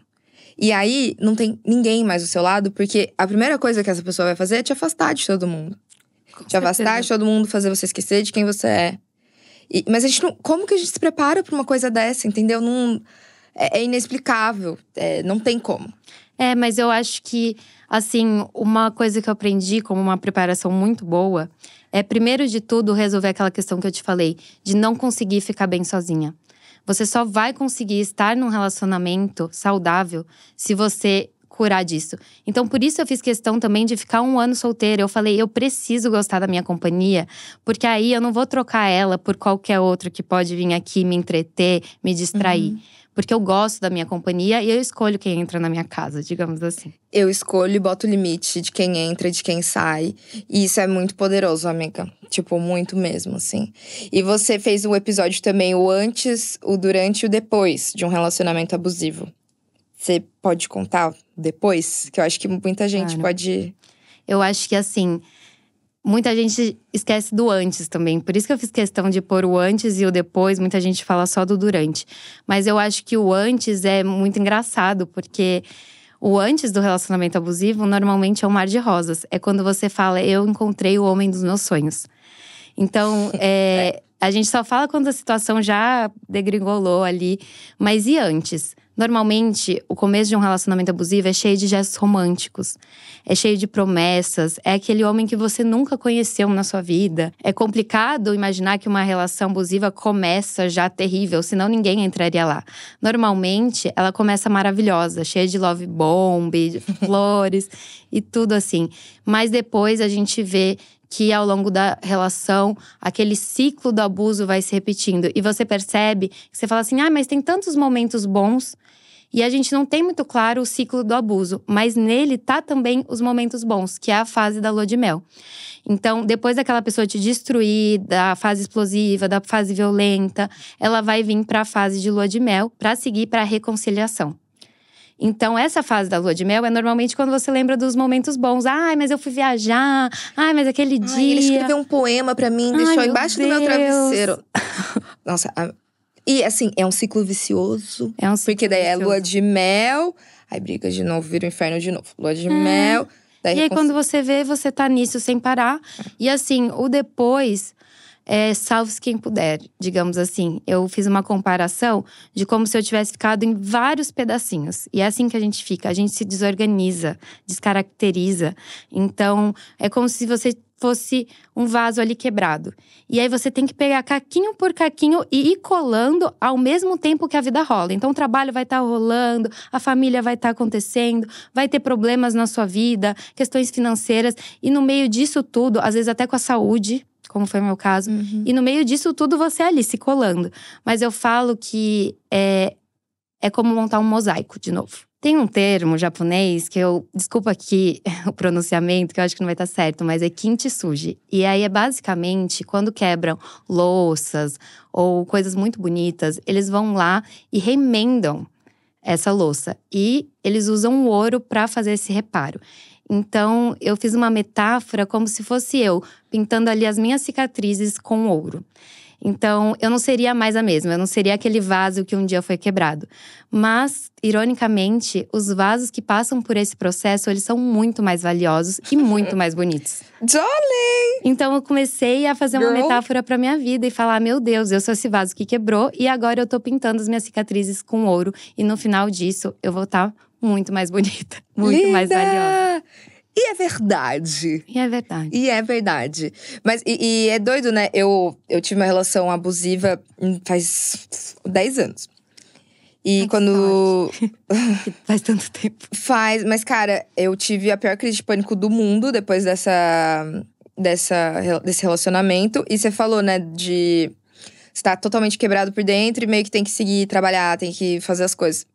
E aí, não tem ninguém mais do seu lado, porque a primeira coisa que essa pessoa vai fazer é te afastar de todo mundo. Te afastar de todo mundo, fazer você esquecer de quem você é. Mas a gente não… Como que a gente se prepara pra uma coisa dessa, entendeu? Não, é inexplicável. Não tem como. Mas eu acho que, assim, uma coisa que eu aprendi como uma preparação muito boa é, primeiro de tudo, resolver aquela questão que eu te falei, de não conseguir ficar bem sozinha. Você só vai conseguir estar num relacionamento saudável se você curar disso. Então, por isso eu fiz questão também de ficar 1 ano solteira. Eu falei, eu preciso gostar da minha companhia, porque aí eu não vou trocar ela por qualquer outro que pode vir aqui me entreter, me distrair. Porque eu gosto da minha companhia e eu escolho quem entra na minha casa, digamos assim. Eu escolho e boto o limite de quem entra, de quem sai. E isso é muito poderoso, amiga. Tipo, muito mesmo, assim. E você fez um episódio também, o antes, o durante e o depois de um relacionamento abusivo. Você pode contar o depois? Que eu acho que muita gente pode… Eu acho que, assim… Muita gente esquece do antes também. Por isso que eu fiz questão de pôr o antes e o depois. Muita gente fala só do durante. Mas eu acho que o antes é muito engraçado. Porque o antes do relacionamento abusivo, normalmente é um mar de rosas. É quando você fala, eu encontrei o homem dos meus sonhos. Então, a gente só fala quando a situação já degringolou ali. Mas e antes? Normalmente, o começo de um relacionamento abusivo é cheio de gestos românticos. É cheio de promessas. É aquele homem que você nunca conheceu na sua vida. É complicado imaginar que uma relação abusiva começa já terrível, senão ninguém entraria lá. Normalmente, ela começa maravilhosa, cheia de love bomb, de flores e tudo assim. Mas depois a gente vê que ao longo da relação, aquele ciclo do abuso vai se repetindo. E você percebe, você fala assim, mas tem tantos momentos bons. E a gente não tem muito claro o ciclo do abuso. Mas nele tá também os momentos bons, que é a fase da lua de mel. Então, depois daquela pessoa te destruir, da fase explosiva, da fase violenta, ela vai vir pra fase de lua de mel, pra seguir pra reconciliação. Então, essa fase da lua de mel é normalmente quando você lembra dos momentos bons. Mas eu fui viajar. Mas aquele dia… Ele escreveu um poema pra mim, deixou embaixo do meu travesseiro. Nossa, e assim, é um ciclo vicioso. É um ciclo porque daí vicioso. É lua de mel, aí briga de novo, vira o inferno de novo. Lua de mel… Daí e aí, quando você vê, você tá nisso sem parar. E assim, o depois… salve-se quem puder, digamos assim. Eu fiz uma comparação de como se eu tivesse ficado em vários pedacinhos. E é assim que a gente fica, a gente se desorganiza, descaracteriza. Então, é como se você fosse um vaso ali quebrado. E aí você tem que pegar caquinho por caquinho e ir colando ao mesmo tempo que a vida rola. Então o trabalho vai estar rolando, a família vai estar acontecendo, vai ter problemas na sua vida, questões financeiras. E no meio disso tudo, às vezes até com a saúde, como foi o meu caso. E no meio disso tudo você ali se colando. Mas eu falo que é como montar um mosaico de novo. Tem um termo japonês que desculpa aqui o pronunciamento, que eu acho que não vai estar certo, mas é kintsugi. E aí é basicamente quando quebram louças ou coisas muito bonitas, eles vão lá e remendam essa louça. E eles usam o ouro para fazer esse reparo. Então, eu fiz uma metáfora como se fosse eu pintando ali as minhas cicatrizes com ouro. Então, eu não seria mais a mesma, eu não seria aquele vaso que um dia foi quebrado. Mas, ironicamente, os vasos que passam por esse processo, eles são muito mais valiosos e muito mais bonitos. Jolly! Então, eu comecei a fazer uma metáfora pra minha vida e falar: meu Deus, eu sou esse vaso que quebrou e agora eu tô pintando as minhas cicatrizes com ouro. E no final disso, eu vou estar muito mais bonita, muito mais valiosa. E é verdade. E é verdade. E é verdade. Mas, e é doido, né? Eu tive uma relação abusiva faz 10 anos. E quando… Faz tanto tempo. Mas, cara, eu tive a pior crise de pânico do mundo depois desse relacionamento. E você falou, né, de… Você tá totalmente quebrado por dentro e meio que tem que seguir, trabalhar, tem que fazer as coisas.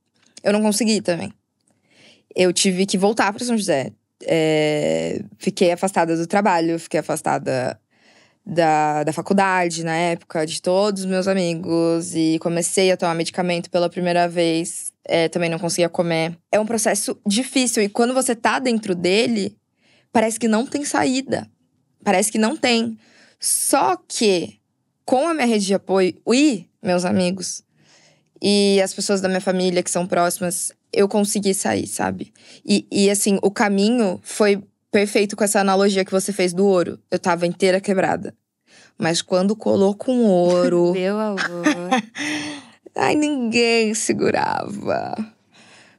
Eu não consegui também. Eu tive que voltar pra São José. Fiquei afastada do trabalho, fiquei afastada da faculdade na época, de todos os meus amigos. E comecei a tomar medicamento pela primeira vez. Também não conseguia comer. É um processo difícil. E quando você tá dentro dele, parece que não tem saída. Parece que não tem. Só que, com a minha rede de apoio e meus amigos… E as pessoas da minha família que são próximas, eu consegui sair, sabe? E assim, o caminho foi perfeito com essa analogia que você fez do ouro. Eu tava inteira quebrada. Mas quando colou com ouro… Meu amor. Ai, ninguém segurava.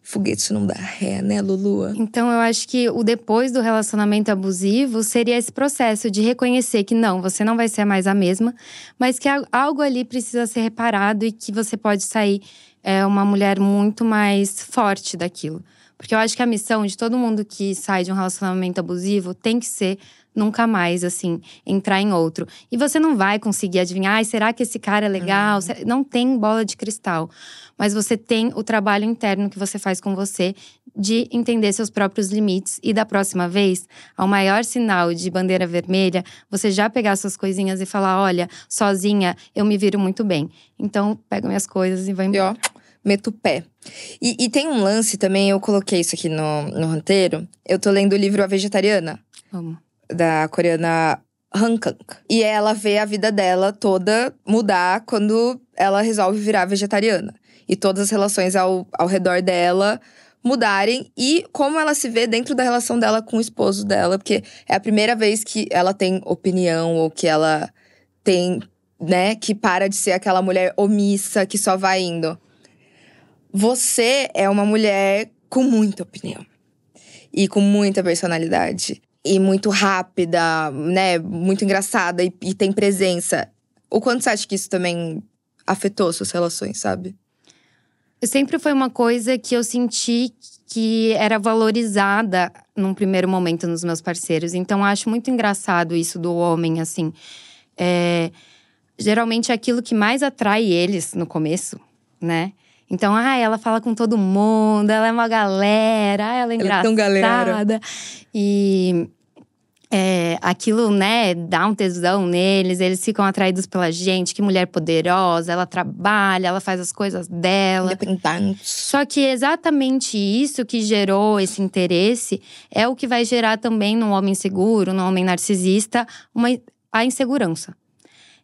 Foguete não dá ré, né, Lulu? Então, eu acho que o depois do relacionamento abusivo seria esse processo de reconhecer que não, você não vai ser mais a mesma, mas que algo ali precisa ser reparado e que você pode sair uma mulher muito mais forte daquilo. Porque eu acho que a missão de todo mundo que sai de um relacionamento abusivo tem que ser nunca mais, assim, entrar em outro. E você não vai conseguir adivinhar, será que esse cara é legal? Não tem bola de cristal. Mas você tem o trabalho interno que você faz com você de entender seus próprios limites. E da próxima vez, ao maior sinal de bandeira vermelha, você já pegar suas coisinhas e falar: olha, sozinha eu me viro muito bem. Então, pego minhas coisas e vou embora. E ó, meto o pé. E tem um lance também, eu coloquei isso aqui no roteiro. Eu tô lendo o livro A Vegetariana. Vamos. Da coreana Han Kang. E ela vê a vida dela toda mudar quando ela resolve virar vegetariana. E todas as relações ao redor dela mudarem. E como ela se vê dentro da relação dela com o esposo dela. Porque é a primeira vez que ela tem opinião. Ou que ela tem, né, que para de ser aquela mulher omissa que só vai indo. Você é uma mulher com muita opinião. E com muita personalidade. E muito rápida, né? Muito engraçada e tem presença. O quanto você acha que isso também afetou suas relações, sabe? Sempre foi uma coisa que eu senti que era valorizada num primeiro momento nos meus parceiros. Então, eu acho muito engraçado isso do homem, assim. Geralmente é aquilo que mais atrai eles no começo, né? Então, ela fala com todo mundo, ela é uma galera, ela é engraçada. Ela é tão galera. E aquilo, né, dá um tesão neles, eles ficam atraídos pela gente. Que mulher poderosa, ela trabalha, ela faz as coisas dela. Independente. Só que exatamente isso que gerou esse interesse é o que vai gerar também no homem inseguro, no homem narcisista, a insegurança.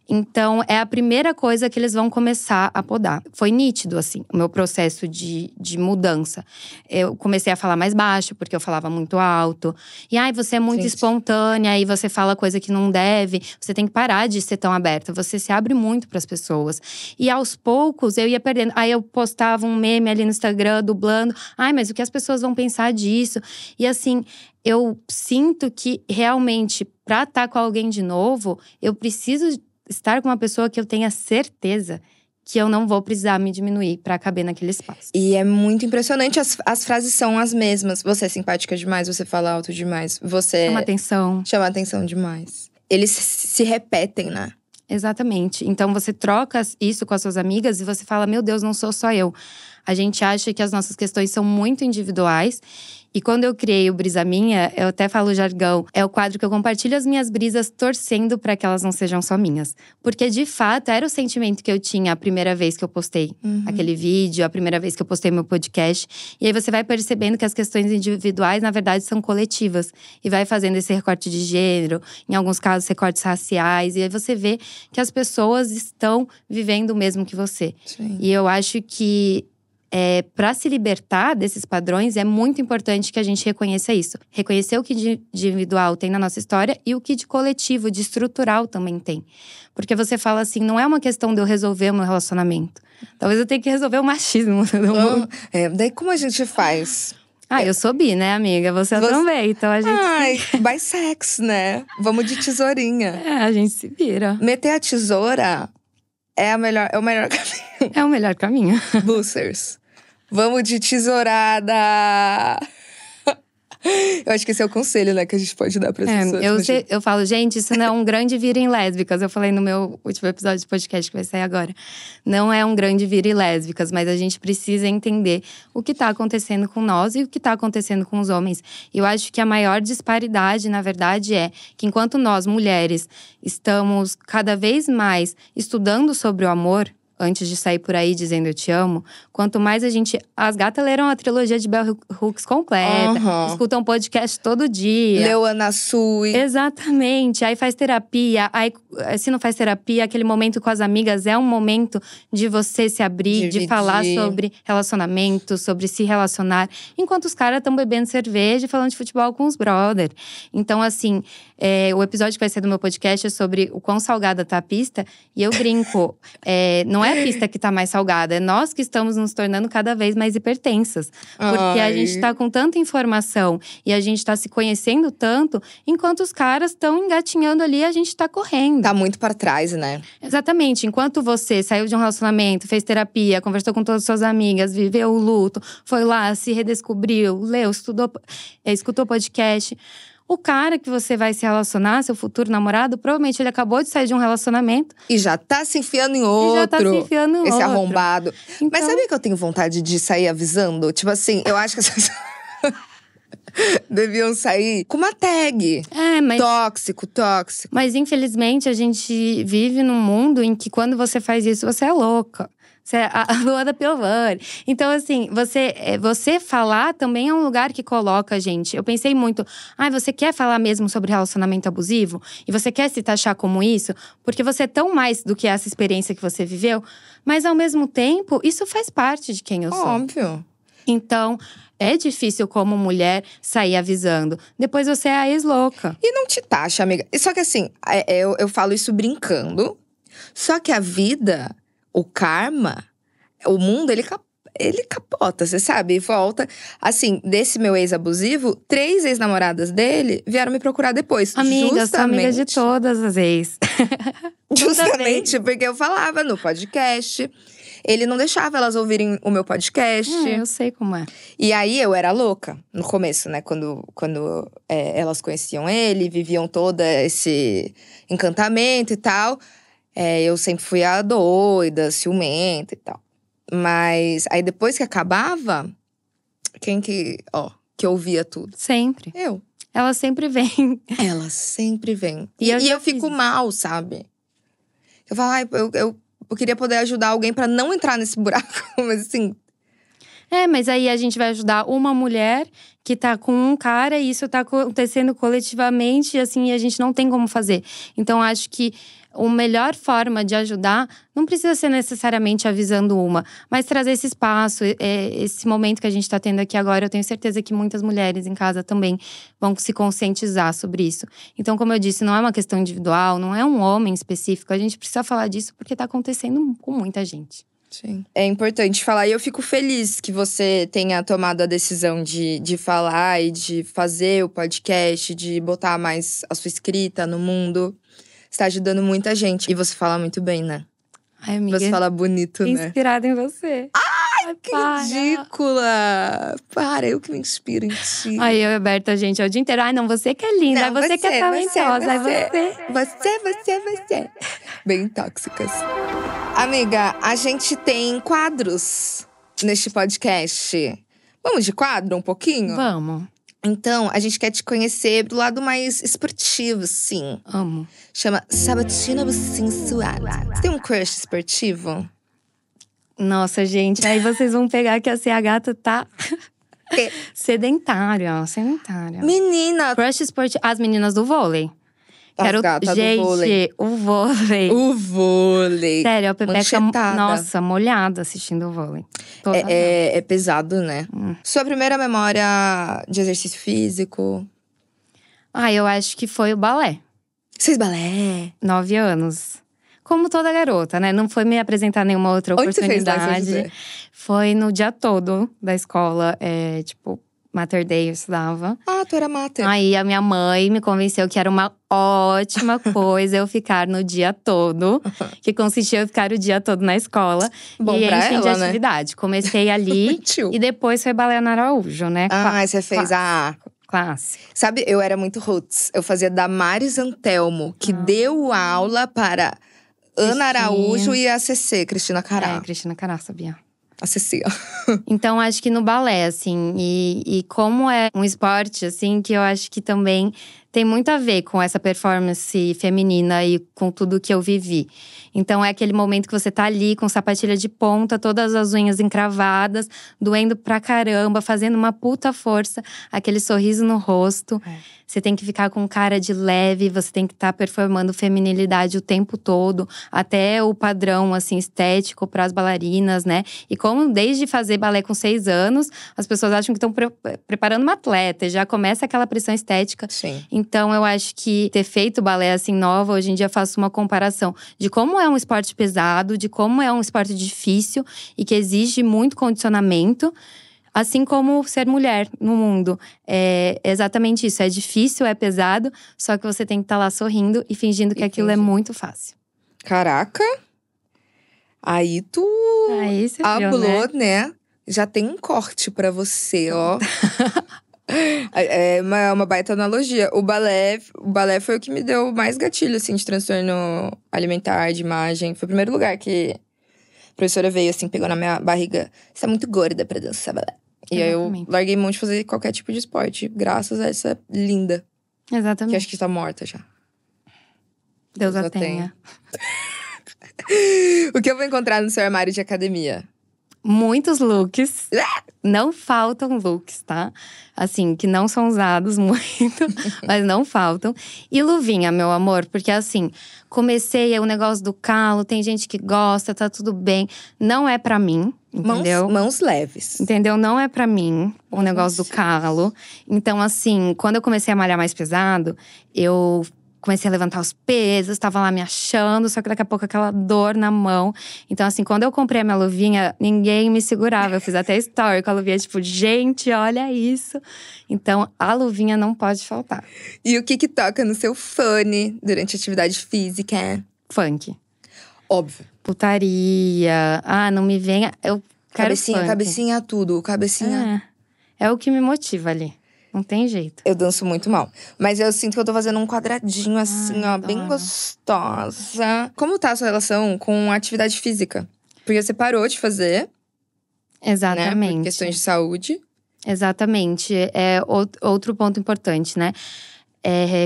Então, é a primeira coisa que eles vão começar a podar. Foi nítido, assim, o meu processo de mudança. Eu comecei a falar mais baixo, porque eu falava muito alto. E, você é muito espontânea, e você fala coisa que não deve. Você tem que parar de ser tão aberta. Você se abre muito para as pessoas. E aos poucos, eu ia perdendo. Aí eu postava um meme ali no Instagram, dublando. Mas o que as pessoas vão pensar disso? E assim, eu sinto que realmente, pra estar com alguém de novo, eu preciso estar com uma pessoa que eu tenha certeza que eu não vou precisar me diminuir pra caber naquele espaço. E é muito impressionante, as frases são as mesmas. Você é simpática demais, você fala alto demais. Você… Chama atenção demais. Eles se repetem, né? Exatamente. Então, você troca isso com as suas amigas e você fala, meu Deus, não sou só eu. A gente acha que as nossas questões são muito individuais. E quando eu criei o Brisa Minha, eu até falo jargão, é o quadro que eu compartilho as minhas brisas torcendo para que elas não sejam só minhas. Porque, de fato, era o sentimento que eu tinha a primeira vez que eu postei aquele vídeo, a primeira vez que eu postei meu podcast. E aí você vai percebendo que as questões individuais, na verdade, são coletivas. E vai fazendo esse recorte de gênero, em alguns casos, recortes raciais. E aí você vê que as pessoas estão vivendo o mesmo que você. Sim. E eu acho que… para se libertar desses padrões, é muito importante que a gente reconheça isso. Reconhecer o que de individual tem na nossa história e o que de coletivo, de estrutural também tem. Porque você fala assim, não é uma questão de eu resolver o meu relacionamento. Talvez eu tenha que resolver o machismo. Daí como a gente faz? Eu sou bi, né, amiga? Você também, então a gente… Bissex, né? Vamos de tesourinha. A gente se vira. Meter a tesoura é o melhor caminho. É o melhor caminho. Boosters. Vamos de tesourada! Eu acho que esse é o conselho, né, que a gente pode dar para as pessoas. Eu falo, gente, isso não é um grande virem lésbicas. Eu falei no meu último episódio de podcast que vai sair agora. Não é um grande virem lésbicas, mas a gente precisa entender o que está acontecendo com nós e o que está acontecendo com os homens. Eu acho que a maior disparidade, na verdade, é que enquanto nós, mulheres, estamos cada vez mais estudando sobre o amor, antes de sair por aí dizendo eu te amo, quanto mais a gente… As gatas leram a trilogia de Bell Hooks completa, escutam podcast todo dia. Leu Ana Sui. Exatamente. Aí faz terapia. Aí, se não faz terapia, aquele momento com as amigas é um momento de você se abrir, de falar sobre relacionamento, sobre se relacionar. Enquanto os caras estão bebendo cerveja e falando de futebol com os brother. Então, assim, o episódio que vai ser do meu podcast é sobre o quão salgada tá a pista. E eu brinco, não é a pista que tá mais salgada, é nós que estamos nos tornando cada vez mais hipertensas. Porque a gente tá com tanta informação e a gente tá se conhecendo tanto, enquanto os caras estão engatinhando ali, a gente tá correndo. Tá muito pra trás, né? Exatamente. Enquanto você saiu de um relacionamento, fez terapia, conversou com todas as suas amigas, viveu o luto, foi lá, se redescobriu, leu, estudou, escutou podcast… O cara que você vai se relacionar, seu futuro namorado, provavelmente ele acabou de sair de um relacionamento. E já tá se enfiando em outro. Esse arrombado. Então… Mas sabe que eu tenho vontade de sair avisando? Tipo assim, eu acho que as pessoas deviam sair com uma tag. Mas… Tóxico. Mas infelizmente a gente vive num mundo em que quando você faz isso, você é louca. Você é a Luana Piovani. Então, assim, você falar também é um lugar que coloca a gente. Eu pensei muito, você quer falar mesmo sobre relacionamento abusivo? E você quer se taxar como isso? Porque você é tão mais do que essa experiência que você viveu. Mas, ao mesmo tempo, isso faz parte de quem eu sou. Óbvio. Então… É difícil como mulher sair avisando. Depois você é a ex-louca. E não te taxa, amiga. Só que assim, eu falo isso brincando. Só que a vida… O karma, o mundo, ele capota, você sabe? E volta. Assim, desse meu ex abusivo, 3 ex-namoradas dele vieram me procurar depois. Amiga, sou amiga de todas as ex. Justamente porque eu falava no podcast. Ele não deixava elas ouvirem o meu podcast. Eu sei como é. E aí, eu era louca no começo, né? Quando elas conheciam ele, viviam todo esse encantamento e tal… eu sempre fui a doida, ciumenta e tal. Mas aí depois que acabava, quem que ouvia tudo? Sempre. Eu. Ela sempre vem. Ela sempre vem. E eu fico mal, sabe? Eu falo, eu queria poder ajudar alguém pra não entrar nesse buraco, mas assim… Mas aí a gente vai ajudar uma mulher que tá com um cara e isso tá acontecendo coletivamente, assim, e a gente não tem como fazer. Então, acho que a melhor forma de ajudar não precisa ser necessariamente avisando uma, mas trazer esse espaço, esse momento que a gente tá tendo aqui agora. Eu tenho certeza que muitas mulheres em casa também vão se conscientizar sobre isso. Então, como eu disse, não é uma questão individual, não é um homem específico. A gente precisa falar disso porque tá acontecendo com muita gente. Sim. É importante falar, e eu fico feliz que você tenha tomado a decisão de falar e de fazer o podcast, de botar mais a sua escrita no mundo. Você tá ajudando muita gente. E você fala muito bem, né? Ai, amiga, você fala bonito, né? Inspirada em você. Ai, que ridícula! Para, eu que me inspiro em ti. Ai, eu e a Berta, gente, é o dia inteiro. Ai, não, você que é linda, não, você que é talentosa. Você. Bem tóxicas. Amiga, a gente tem quadros neste podcast. Vamos de quadro um pouquinho? Vamos. Então, a gente quer te conhecer do lado mais esportivo, sim. Amo. Chama Sabatina Sensual. Você tem um crush esportivo? Nossa, gente, aí vocês vão pegar que a gata tá sedentária. Menina! Crush esportivo. As meninas do vôlei. As gatas do vôlei. O vôlei. O vôlei. Sério, a Pepeca, Manchetada. nossa, molhada assistindo o vôlei. É pesado, né? Sua primeira memória de exercício físico? Eu acho que foi o balé. Fez balé? 9 anos. Como toda garota, né? Não foi me apresentar nenhuma outra oportunidade. Onde você fez lá, foi no dia todo da escola. Mater Day eu estudava. Ah, tu era mater. Aí a minha mãe me convenceu que era uma ótima coisa eu ficar no dia todo. Que consistia eu ficar o dia todo na escola. Bom e pra enfim, ela, de né? atividade. Comecei ali e depois foi balé na Araújo, né? Você fez Clássico. Sabe, eu era muito roots. Eu fazia Damares Antelmo, que deu aula para Ana Araújo e a CC, Cristina Cará. Cristina Cará, sabia? A CC. Então, acho que no balé, assim, e como é um esporte, assim, que eu acho que também tem muito a ver com essa performance feminina e com tudo que eu vivi. Então, é aquele momento que você tá ali com sapatilha de ponta, todas as unhas encravadas, doendo pra caramba, fazendo uma puta força, aquele sorriso no rosto. Você tem que ficar com cara de leve, você tem que estar performando feminilidade o tempo todo, até o padrão, assim, estético pras bailarinas, né? E como desde fazer balé com 6 anos, as pessoas acham que estão preparando uma atleta, já começa aquela pressão estética. Sim. Então, eu acho que ter feito balé assim nova, hoje em dia faço uma comparação de como é um esporte pesado, de como é um esporte difícil e que exige muito condicionamento. Assim como ser mulher no mundo. É exatamente isso. É difícil, é pesado, só que você tem que estar lá sorrindo e fingindo que aquilo é muito fácil. Caraca! Aí tu você viu, falou, né? Já tem um corte pra você, ó. É uma baita analogia. O balé foi o que me deu mais gatilho, assim, de transtorno alimentar, de imagem. Foi o primeiro lugar que a professora veio, assim, pegou na minha barriga. Você é muito gorda pra dançar balé. E aí eu larguei mão de fazer qualquer tipo de esporte, graças a essa linda. Exatamente. Que acho que tá morta já. Deus a tenha. O que eu vou encontrar no seu armário de academia? Muitos looks. Não faltam looks, tá? Assim, que não são usados muito, mas não faltam. E luvinha, meu amor, porque assim, comecei o negócio do calo, tem gente que gosta, tá tudo bem. Não é pra mim, entendeu? Mãos leves. Entendeu? Não é pra mim o negócio do calo. Então, assim, quando eu comecei a malhar mais pesado, eu comecei a levantar os pesos, tava lá me achando, só que daqui a pouco aquela dor na mão. Então, assim, quando eu comprei a minha luvinha, ninguém me segurava. Eu fiz até story com a luvinha, tipo, gente, olha isso. Então, a luvinha não pode faltar. E o que toca no seu fone durante a atividade física? Funk. Óbvio. Putaria. Não me venha. Eu quero cabecinha tudo. Cabecinha. É o que me motiva ali. Não tem jeito. Eu danço muito mal. Mas eu sinto que eu tô fazendo um quadradinho assim, bem gostosa. Como tá a sua relação com a atividade física? Porque você parou de fazer. Exatamente. Né? Por questões de saúde. Exatamente. É outro ponto importante, né?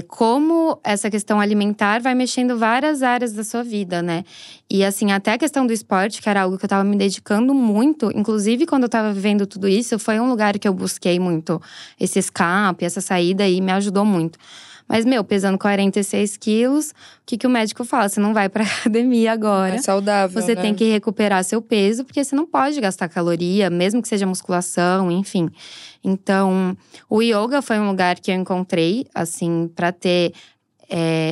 como essa questão alimentar vai mexendo várias áreas da sua vida, né? E assim, até a questão do esporte, que era algo que eu tava me dedicando muito. Inclusive, quando eu tava vivendo tudo isso, foi um lugar que eu busquei muito esse escape, essa saída, e me ajudou muito. Mas, pesando 46 quilos, o que o médico fala? Você não vai pra academia agora. É saudável, Você né? tem que recuperar seu peso, porque você não pode gastar caloria, mesmo que seja musculação, enfim. Então, o yoga foi um lugar que eu encontrei, assim, pra ter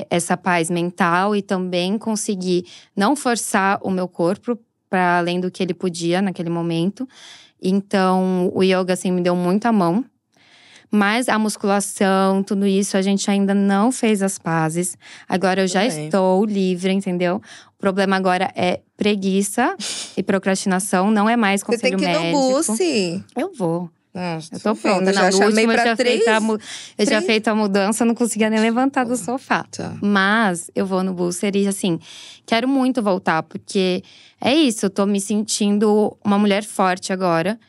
essa paz mental e também conseguir não forçar o meu corpo para além do que ele podia naquele momento. Então, o yoga, assim, me deu muita mão. Mas a musculação, tudo isso, a gente ainda não fez as pazes. Agora eu já estou livre, entendeu? O problema agora é preguiça e procrastinação, não é mais conselho médico. Você tem que ir no Bussi. Eu vou. Nossa, Eu tô pronta. Já chamei pra três. Eu tinha feito a mudança, não conseguia nem levantar do sofá. Tá. Mas eu vou no Busser e, assim, quero muito voltar. Porque é isso, eu tô me sentindo uma mulher forte agora.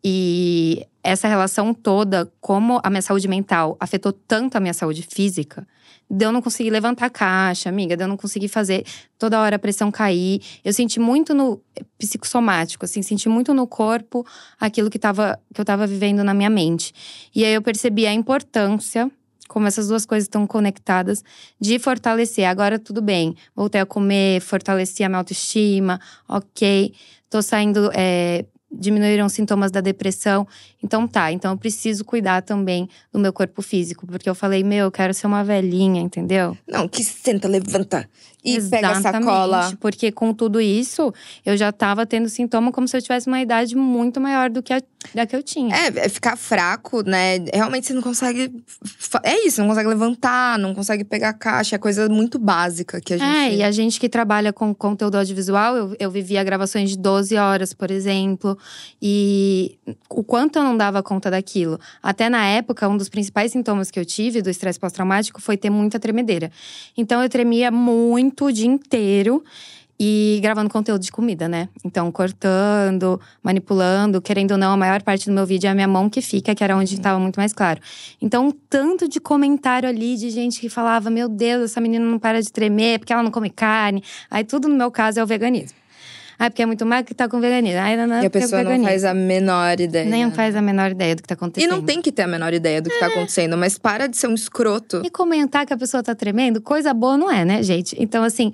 E essa relação toda, como a minha saúde mental afetou tanto a minha saúde física, de eu não conseguir levantar a caixa, amiga, de eu não conseguir fazer toda hora a pressão cair. Eu senti muito no psicossomático, assim, senti muito no corpo aquilo que eu tava vivendo na minha mente. E aí eu percebi a importância, como essas duas coisas estão conectadas, de fortalecer. Agora tudo bem, voltei a comer, fortaleci a minha autoestima, ok. Tô saindo… diminuíram os sintomas da depressão. Então eu preciso cuidar também do meu corpo físico. Porque eu falei, eu quero ser uma velhinha, entendeu? Não, que senta, levanta e pega a sacola. Porque com tudo isso, eu já tava tendo sintoma como se eu tivesse uma idade muito maior do que a que eu tinha. É ficar fraco, né? Realmente você não consegue… É isso, não consegue levantar, não consegue pegar a caixa. É coisa muito básica que a gente… E a gente que trabalha com conteúdo audiovisual, eu vivia gravações de 12 horas, por exemplo. E o quanto eu não dava conta daquilo. Até na época, um dos principais sintomas que eu tive do estresse pós-traumático foi ter muita tremedeira. Então eu tremia muito o dia inteiro. E gravando conteúdo de comida, né? Então, cortando, manipulando. Querendo ou não, a maior parte do meu vídeo é a minha mão que fica, que era onde estava muito mais claro. Então, tanto de comentário ali de gente que falava… Meu Deus, essa menina não para de tremer, porque ela não come carne. Aí tudo no meu caso é o veganismo. Porque é muito magro que tá com veganismo. E a pessoa não faz a menor ideia. Nem faz a menor ideia do que tá acontecendo. E não tem que ter a menor ideia do que tá acontecendo. Mas para de ser um escroto. E comentar que a pessoa tá tremendo, coisa boa não é, né, gente? Então, assim…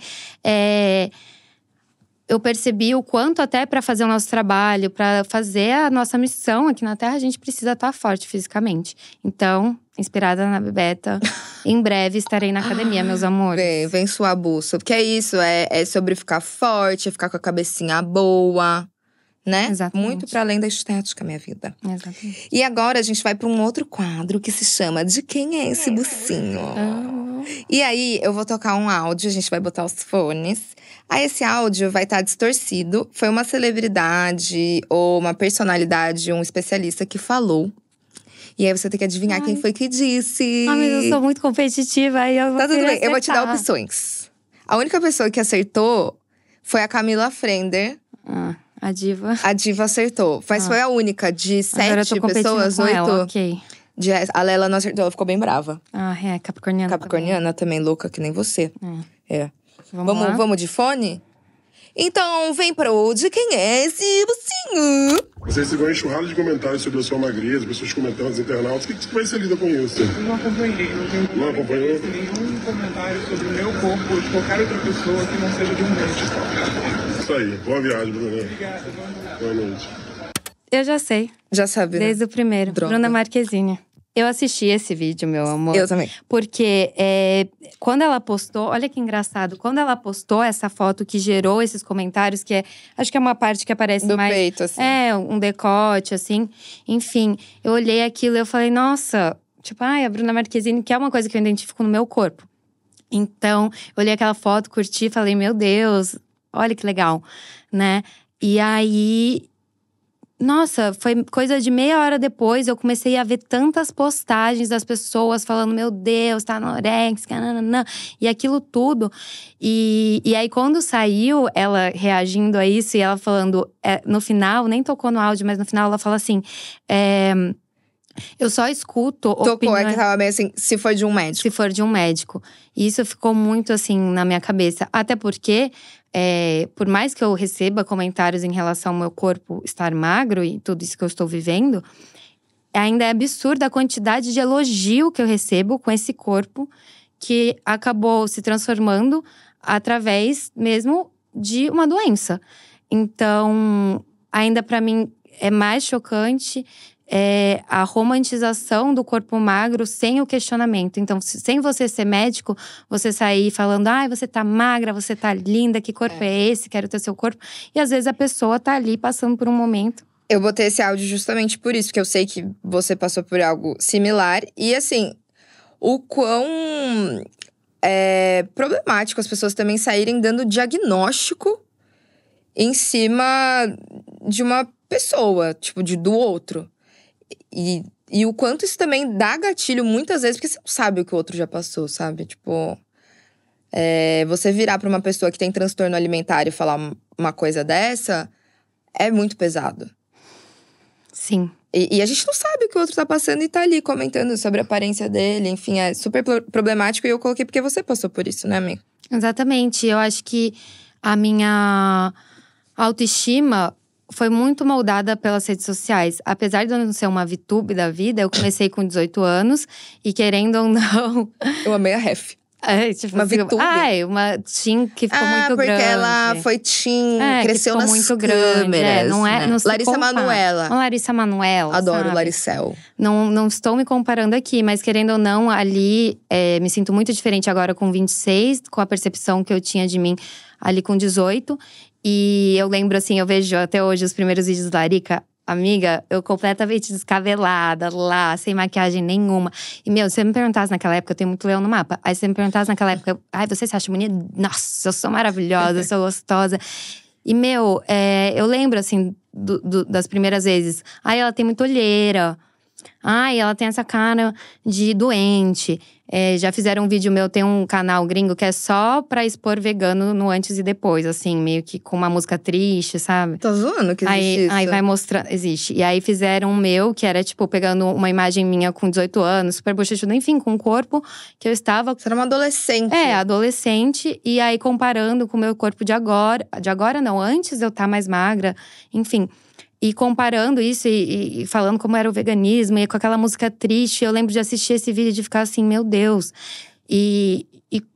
Eu percebi o quanto até para fazer o nosso trabalho, para fazer a nossa missão aqui na Terra, a gente precisa estar forte fisicamente. Então, inspirada na Bebeta, em breve estarei na academia, meus amores. Vem suar a buça. Porque é isso, é sobre ficar forte, é ficar com a cabecinha boa, né? Exatamente. Muito para além da estética, minha vida. Exatamente. E agora a gente vai para um outro quadro que se chama De Quem é Esse Bucinho? E aí, eu vou tocar um áudio, a gente vai botar os fones. Aí esse áudio vai estar distorcido. Foi uma celebridade ou uma personalidade, um especialista que falou. E aí você tem que adivinhar quem foi que disse. Mas eu sou muito competitiva, aí eu vou Tá tudo bem, acertar. eu vou te dar opções. A única pessoa que acertou foi a Camila Frender. A diva. A diva acertou. Mas foi a única de 7 pessoas, 8. Ela, ok. A Lela não acertou, ela ficou bem brava. Capricorniana. Capricorniana também louca, que nem você. Vamos de fone? Então, vem pro De Quem é Esse Bucinho? Você recebeu uma enxurrada de comentários sobre a sua magreza, pessoas comentando, os internautas. Como é que você lida com isso? Eu não acompanhei. Não acompanhou? Nenhum comentário sobre o meu corpo ou de qualquer outra pessoa que não seja de um médico. Isso aí. Boa viagem, Bruna. Obrigada. Boa noite. Eu já sei. Já sabe, né? Desde o primeiro. Droga. Bruna Marquezine. Eu assisti esse vídeo, meu amor. Eu também. Porque quando ela postou… Olha que engraçado. Quando ela postou essa foto que gerou esses comentários, que acho que é uma parte que aparece do mais… peito, assim. Um decote, assim. Enfim, eu olhei aquilo e eu falei… Nossa, tipo… a Bruna Marquezine, que é uma coisa que eu identifico no meu corpo. Então, eu olhei aquela foto, curti, falei… Meu Deus, olha que legal, né? E aí… Nossa, foi coisa de meia hora depois, eu comecei a ver tantas postagens das pessoas falando… Meu Deus, tá anorexica, nananã. E aquilo tudo. E aí, quando saiu, ela reagindo a isso e ela falando… no final, nem tocou no áudio, mas no final ela fala assim… Eu só escuto Tocou, opiniões… é que tava meio assim, se for de um médico. Se for de um médico. E isso ficou muito assim na minha cabeça. Até porque, por mais que eu receba comentários em relação ao meu corpo estar magro e tudo isso que eu estou vivendo, ainda é absurda a quantidade de elogio que eu recebo com esse corpo que acabou se transformando através mesmo de uma doença. Então, ainda pra mim é mais chocante a romantização do corpo magro sem o questionamento. Então, sem você ser médico, você sair falando, ai, você tá magra, você tá linda, que corpo é esse? Quero ter seu corpo. E às vezes a pessoa tá ali passando por um momento. Eu botei esse áudio justamente por isso, porque eu sei que você passou por algo similar. E assim, o quão problemático as pessoas também saírem dando diagnóstico em cima de uma pessoa, tipo, do outro. E o quanto isso também dá gatilho muitas vezes, porque você não sabe o que o outro já passou, sabe? Tipo, você virar pra uma pessoa que tem transtorno alimentar e falar uma coisa dessa, é muito pesado. Sim. E a gente não sabe o que o outro tá passando e tá ali comentando sobre a aparência dele. Enfim, é super problemático e eu coloquei porque você passou por isso, né, amiga? Exatamente. Eu acho que a minha autoestima foi muito moldada pelas redes sociais. Apesar de eu não ser uma VTube da vida, eu comecei com 18 anos. E querendo ou não… Eu amei a ref. Tipo, uma assim, VTube? Uma teen que ficou muito grande. Porque ela foi teen, cresceu nas muito câmeras. Grande. Não é, né? não se Larissa compara. Manoela. Larissa Manoela, Adoro sabe? Laricel. Não estou me comparando aqui, mas querendo ou não, ali… me sinto muito diferente agora com 26. Com a percepção que eu tinha de mim ali com 18. E eu lembro assim, eu vejo até hoje os primeiros vídeos da Larica. Amiga, eu completamente descabelada lá, sem maquiagem nenhuma. E, se você me perguntasse naquela época, eu tenho muito leão no mapa. Aí você me perguntasse naquela época, ai, você se acha bonita? Nossa, eu sou maravilhosa, eu sou gostosa. E, eu lembro, assim, das primeiras vezes. Ai, ela tem muita olheira. Ai, ela tem essa cara de doente. Já fizeram um vídeo meu, tem um canal gringo que é só pra expor vegano no antes e depois, assim, meio que com uma música triste, sabe? Tá zoando que existe isso? Aí vai mostrar, existe. E aí fizeram um meu, que era tipo, pegando uma imagem minha com 18 anos, super bochechuda, enfim, com um corpo que eu estava… Você era uma adolescente. Adolescente. E aí comparando com o meu corpo de agora. De agora não, antes de eu estar mais magra, enfim… E comparando isso e falando como era o veganismo e com aquela música triste, eu lembro de assistir esse vídeo e de ficar assim, meu Deus. E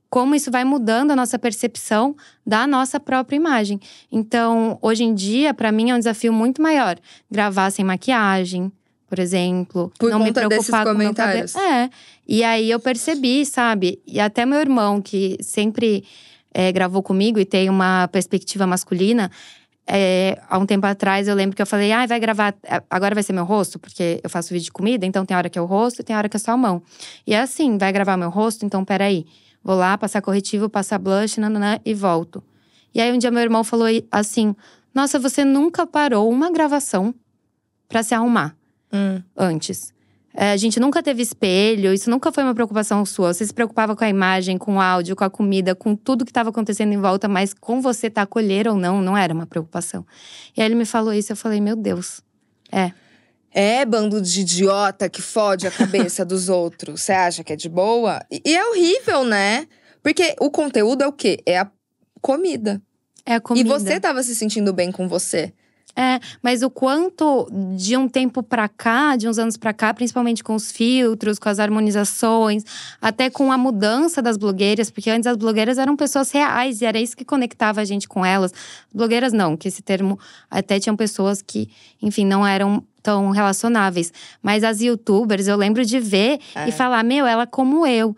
como isso vai mudando a nossa percepção da nossa própria imagem. Então, hoje em dia, pra mim, é um desafio muito maior. Gravar sem maquiagem, por exemplo. Por não conta me preocupar desses comentários. Com o meu cabelo. E aí eu percebi, sabe? E até meu irmão, que sempre gravou comigo e tem uma perspectiva masculina… há um tempo atrás, eu lembro que eu falei… vai gravar… agora vai ser meu rosto? Porque eu faço vídeo de comida, então tem hora que é o rosto e tem hora que é só a mão. E é assim, vai gravar meu rosto? Então peraí. Vou lá, passar corretivo, passar blush, nananã, e volto. E aí um dia meu irmão falou assim… Nossa, você nunca parou uma gravação pra se arrumar antes. A gente nunca teve espelho, isso nunca foi uma preocupação sua. Você se preocupava com a imagem, com o áudio, com a comida, com tudo que estava acontecendo em volta, mas com você tá colher ou não era uma preocupação. E aí ele me falou isso, eu falei, meu Deus. Bando de idiota que fode a cabeça dos outros. Você acha que é de boa? E é horrível, né? Porque o conteúdo é o quê? É a comida. É a comida. E você tava se sentindo bem com você. Mas o quanto de um tempo pra cá, de uns anos pra cá, principalmente com os filtros, com as harmonizações, até com a mudança das blogueiras, porque antes as blogueiras eram pessoas reais e era isso que conectava a gente com elas. Blogueiras não, que esse termo até tinham pessoas que, enfim, não eram tão relacionáveis. Mas as youtubers, eu lembro de ver e falar, ela como eu.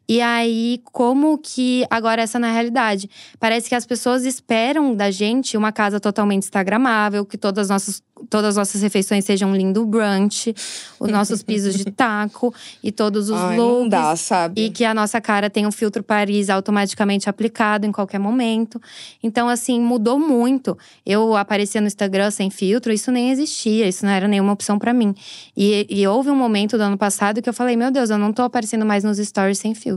E aí, como que agora essa não é a realidade? Parece que as pessoas esperam da gente uma casa totalmente instagramável, que todas as nossas refeições sejam um lindo brunch, os nossos pisos de taco e todos os looks. Não dá, sabe? E que a nossa cara tem um filtro Paris automaticamente aplicado em qualquer momento. Então, assim, mudou muito. Eu aparecia no Instagram sem filtro, isso nem existia, isso não era nenhuma opção pra mim. E houve um momento do ano passado que eu falei, meu Deus, eu não tô aparecendo mais nos stories sem filtro.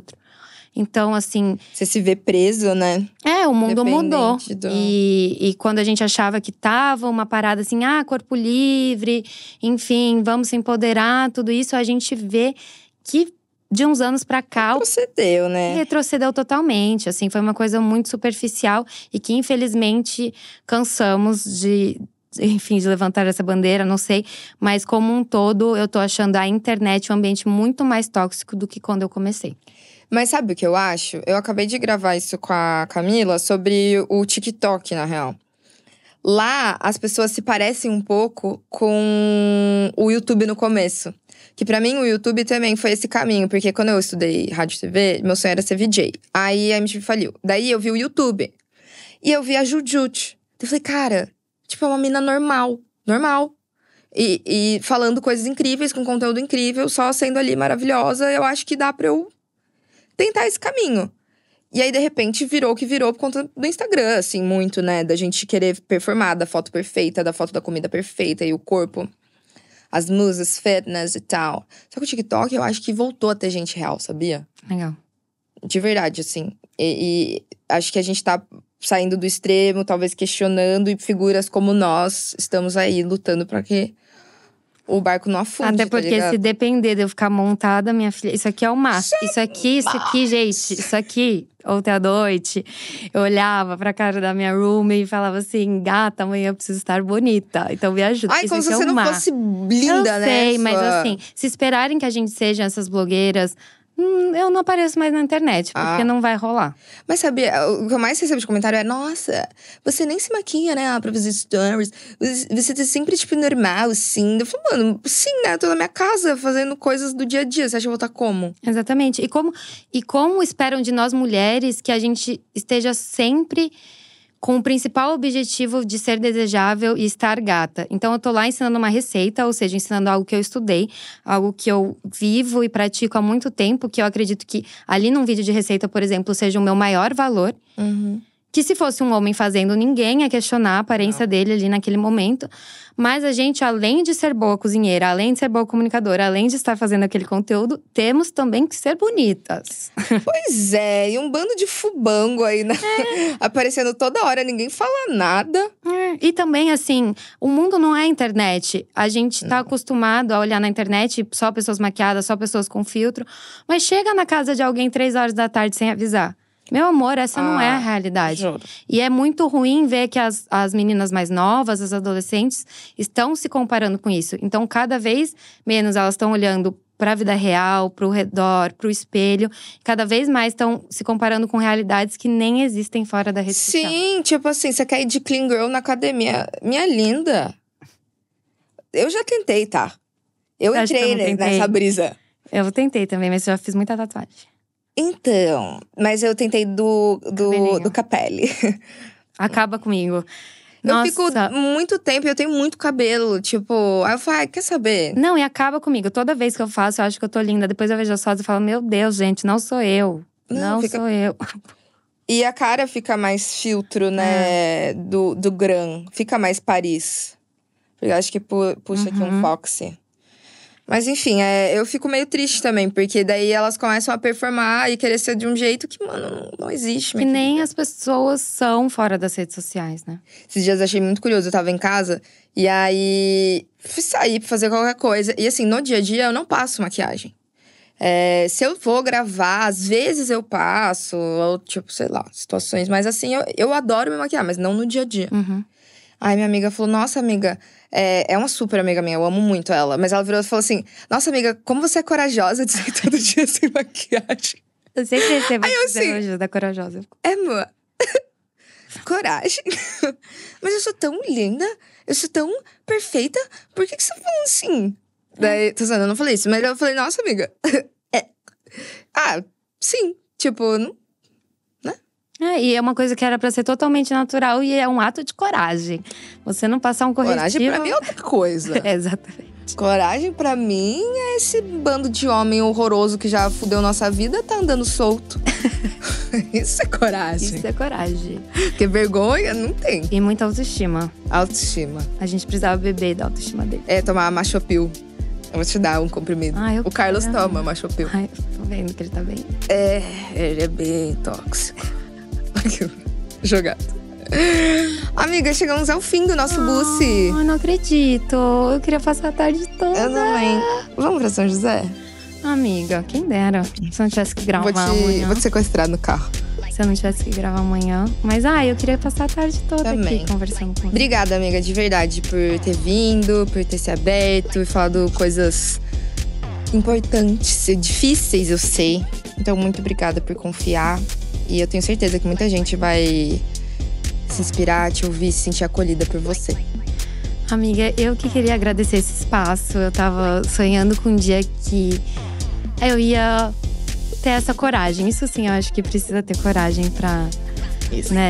Então, assim… Você se vê preso, né? O mundo mudou. Do… E quando a gente achava que tava uma parada assim… corpo livre, enfim, vamos se empoderar, tudo isso… A gente vê que de uns anos pra cá… Retrocedeu, né? Retrocedeu totalmente, assim. Foi uma coisa muito superficial e que, infelizmente, cansamos de levantar essa bandeira, não sei. Mas, como um todo, eu tô achando a internet um ambiente muito mais tóxico do que quando eu comecei. Mas sabe o que eu acho? Eu acabei de gravar isso com a Camila sobre o TikTok, na real. Lá, as pessoas se parecem um pouco com o YouTube no começo. Que pra mim, o YouTube também foi esse caminho. Porque quando eu estudei rádio e TV, meu sonho era ser VJ. Aí a MTV faliu. Daí eu vi o YouTube. E eu vi a Jujute. Eu falei, cara… Tipo, é uma mina normal. E falando coisas incríveis, com conteúdo incrível, só sendo ali maravilhosa. Eu acho que dá pra eu tentar esse caminho. E aí, de repente, virou o que virou por conta do Instagram, assim, muito, né? Da gente querer performar, da foto perfeita, da foto da comida perfeita e o corpo. As musas, fitness e tal. Só que o TikTok, eu acho que voltou a ter gente real, sabia? Legal. De verdade, assim. E acho que a gente tá saindo do extremo, talvez questionando, e figuras como nós estamos aí lutando pra que o barco não afunde. Até porque se depender de eu ficar montada, minha filha… Isso aqui é o mar. Isso aqui, gente. Isso aqui, ontem à noite, eu olhava pra cara da minha roomie e falava assim… Gata, amanhã eu preciso estar bonita. Então me ajuda. Ai, como se você não fosse linda, eu né? Eu sei, mas assim… Se esperarem que a gente seja essas blogueiras… eu não apareço mais na internet, porque não vai rolar. Mas sabia, o que eu mais recebo de comentário é… Nossa, você nem se maquia, né, pra fazer stories. Você tá sempre, tipo, normal, assim. Eu falo, mano, sim, né, eu tô na minha casa fazendo coisas do dia a dia. Você acha que eu vou estar como? Exatamente. E como esperam de nós mulheres que a gente esteja sempre… com o principal objetivo de ser desejável e estar gata. Então, eu tô lá ensinando uma receita, ou seja, ensinando algo que eu estudei, algo que eu vivo e pratico há muito tempo, que eu acredito que ali num vídeo de receita, por exemplo, seja o meu maior valor. Que se fosse um homem fazendo, ninguém ia questionar a aparência dele ali naquele momento. Mas a gente, além de ser boa cozinheira, além de ser boa comunicadora, além de estar fazendo aquele conteúdo, temos também que ser bonitas. Pois é, e um bando de fubango aí, né? Aparecendo toda hora, ninguém fala nada. E também, assim, o mundo não é internet. A gente tá acostumado a olhar na internet só pessoas maquiadas, só pessoas com filtro. Mas chega na casa de alguém 3 horas da tarde sem avisar. Meu amor, essa não é a realidade. Juro. E é muito ruim ver que as meninas mais novas, as adolescentes, estão se comparando com isso. Então, cada vez menos elas estão olhando pra vida real, pro redor, pro espelho. Cada vez mais estão se comparando com realidades que nem existem fora da rede social. Sim, tipo assim, você quer ir de clean girl na academia. Minha linda. Eu já tentei, tá? Eu entrei nessa brisa. Eu tentei também, mas eu já fiz muita tatuagem. Então, mas eu tentei do Capelli. Acaba comigo. Eu fico muito tempo e eu tenho muito cabelo, tipo… Aí eu falo, quer saber? Não, e acaba comigo. Toda vez que eu faço, eu acho que eu tô linda. Depois eu vejo as fotos e falo, meu Deus, gente, não sou eu. Não sou eu. E a cara fica mais filtro, né, do Gran. Fica mais Paris. Eu acho que puxa aqui um Foxy. Mas enfim, eu fico meio triste também. Porque daí elas começam a performar e querer ser de um jeito que, mano, não existe. Que nem as pessoas são fora das redes sociais, né? Esses dias eu achei muito curioso. Eu tava em casa e aí fui sair pra fazer qualquer coisa. E assim, no dia a dia eu não passo maquiagem. Se eu vou gravar, às vezes eu passo. Ou tipo, sei lá, situações. Mas assim, eu adoro me maquiar, mas não no dia a dia. Aí minha amiga falou, nossa amiga… É uma super amiga minha, eu amo muito ela. Mas ela virou e falou assim, nossa amiga, como você é corajosa de sair todo dia sem maquiagem. Eu sempre recebo esses elogios da corajosa. Mano, coragem. Mas eu sou tão linda, eu sou tão perfeita, por que você tá falando assim? Daí, tô falando, eu não falei isso, mas eu falei, nossa amiga. Sim, tipo… né? E é uma coisa que era pra ser totalmente natural e é um ato de coragem. Você não passar um corretivo… Coragem pra mim é outra coisa. Exatamente. Coragem pra mim é esse bando de homem horroroso que já fudeu nossa vida, tá andando solto. Isso é coragem. Isso é coragem. Porque vergonha não tem. E muita autoestima. Autoestima. A gente precisava beber da autoestima dele. Tomar machopil. Eu vou te dar um comprimido. O Carlos toma machopil. vendo que ele tá bem. Ele é bem tóxico. Jogado. Amiga, chegamos ao fim do nosso buce. Eu não acredito. Eu queria passar a tarde toda. Eu também. Vamos pra São José? Amiga, quem dera. Se eu não tivesse que gravar amanhã. Vou te sequestrar no carro. Se eu não tivesse que gravar amanhã. Mas, eu queria passar a tarde toda também. Aqui conversando com você. Obrigada, amiga, de verdade, por ter vindo, por ter se aberto e falado coisas importantes e difíceis, eu sei. Então, muito obrigada por confiar. E eu tenho certeza que muita gente vai se inspirar, te ouvir, se sentir acolhida por você. Amiga, eu que queria agradecer esse espaço. Eu tava sonhando com um dia que eu ia ter essa coragem. Isso sim, eu acho que precisa ter coragem pra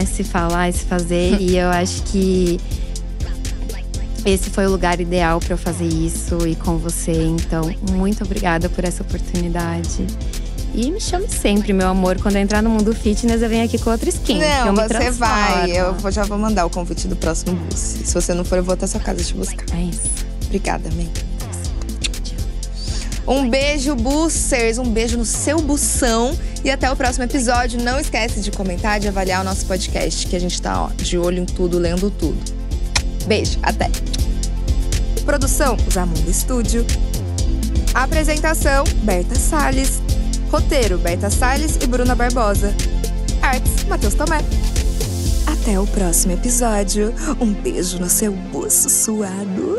se falar e se fazer. E eu acho que esse foi o lugar ideal pra eu fazer isso e com você. Então, muito obrigada por essa oportunidade. E me chame sempre, meu amor. Quando eu entrar no mundo fitness, eu venho aqui com outra skin. Não, você você vai. Eu já vou mandar o convite do próximo bus. Se você não for, eu vou até sua casa te buscar. É isso. Obrigada, amiga. Um beijo, bussers. Um beijo no seu bução. E até o próximo episódio. Não esquece de comentar, de avaliar o nosso podcast. Que a gente tá, de olho em tudo, lendo tudo. Beijo, até. Produção, Zamundo Estúdio. Apresentação, Berta Salles. Roteiro, Berta Salles e Bruna Barbosa. Artes, Matheus Tomé. Até o próximo episódio. Um beijo no seu buço suado.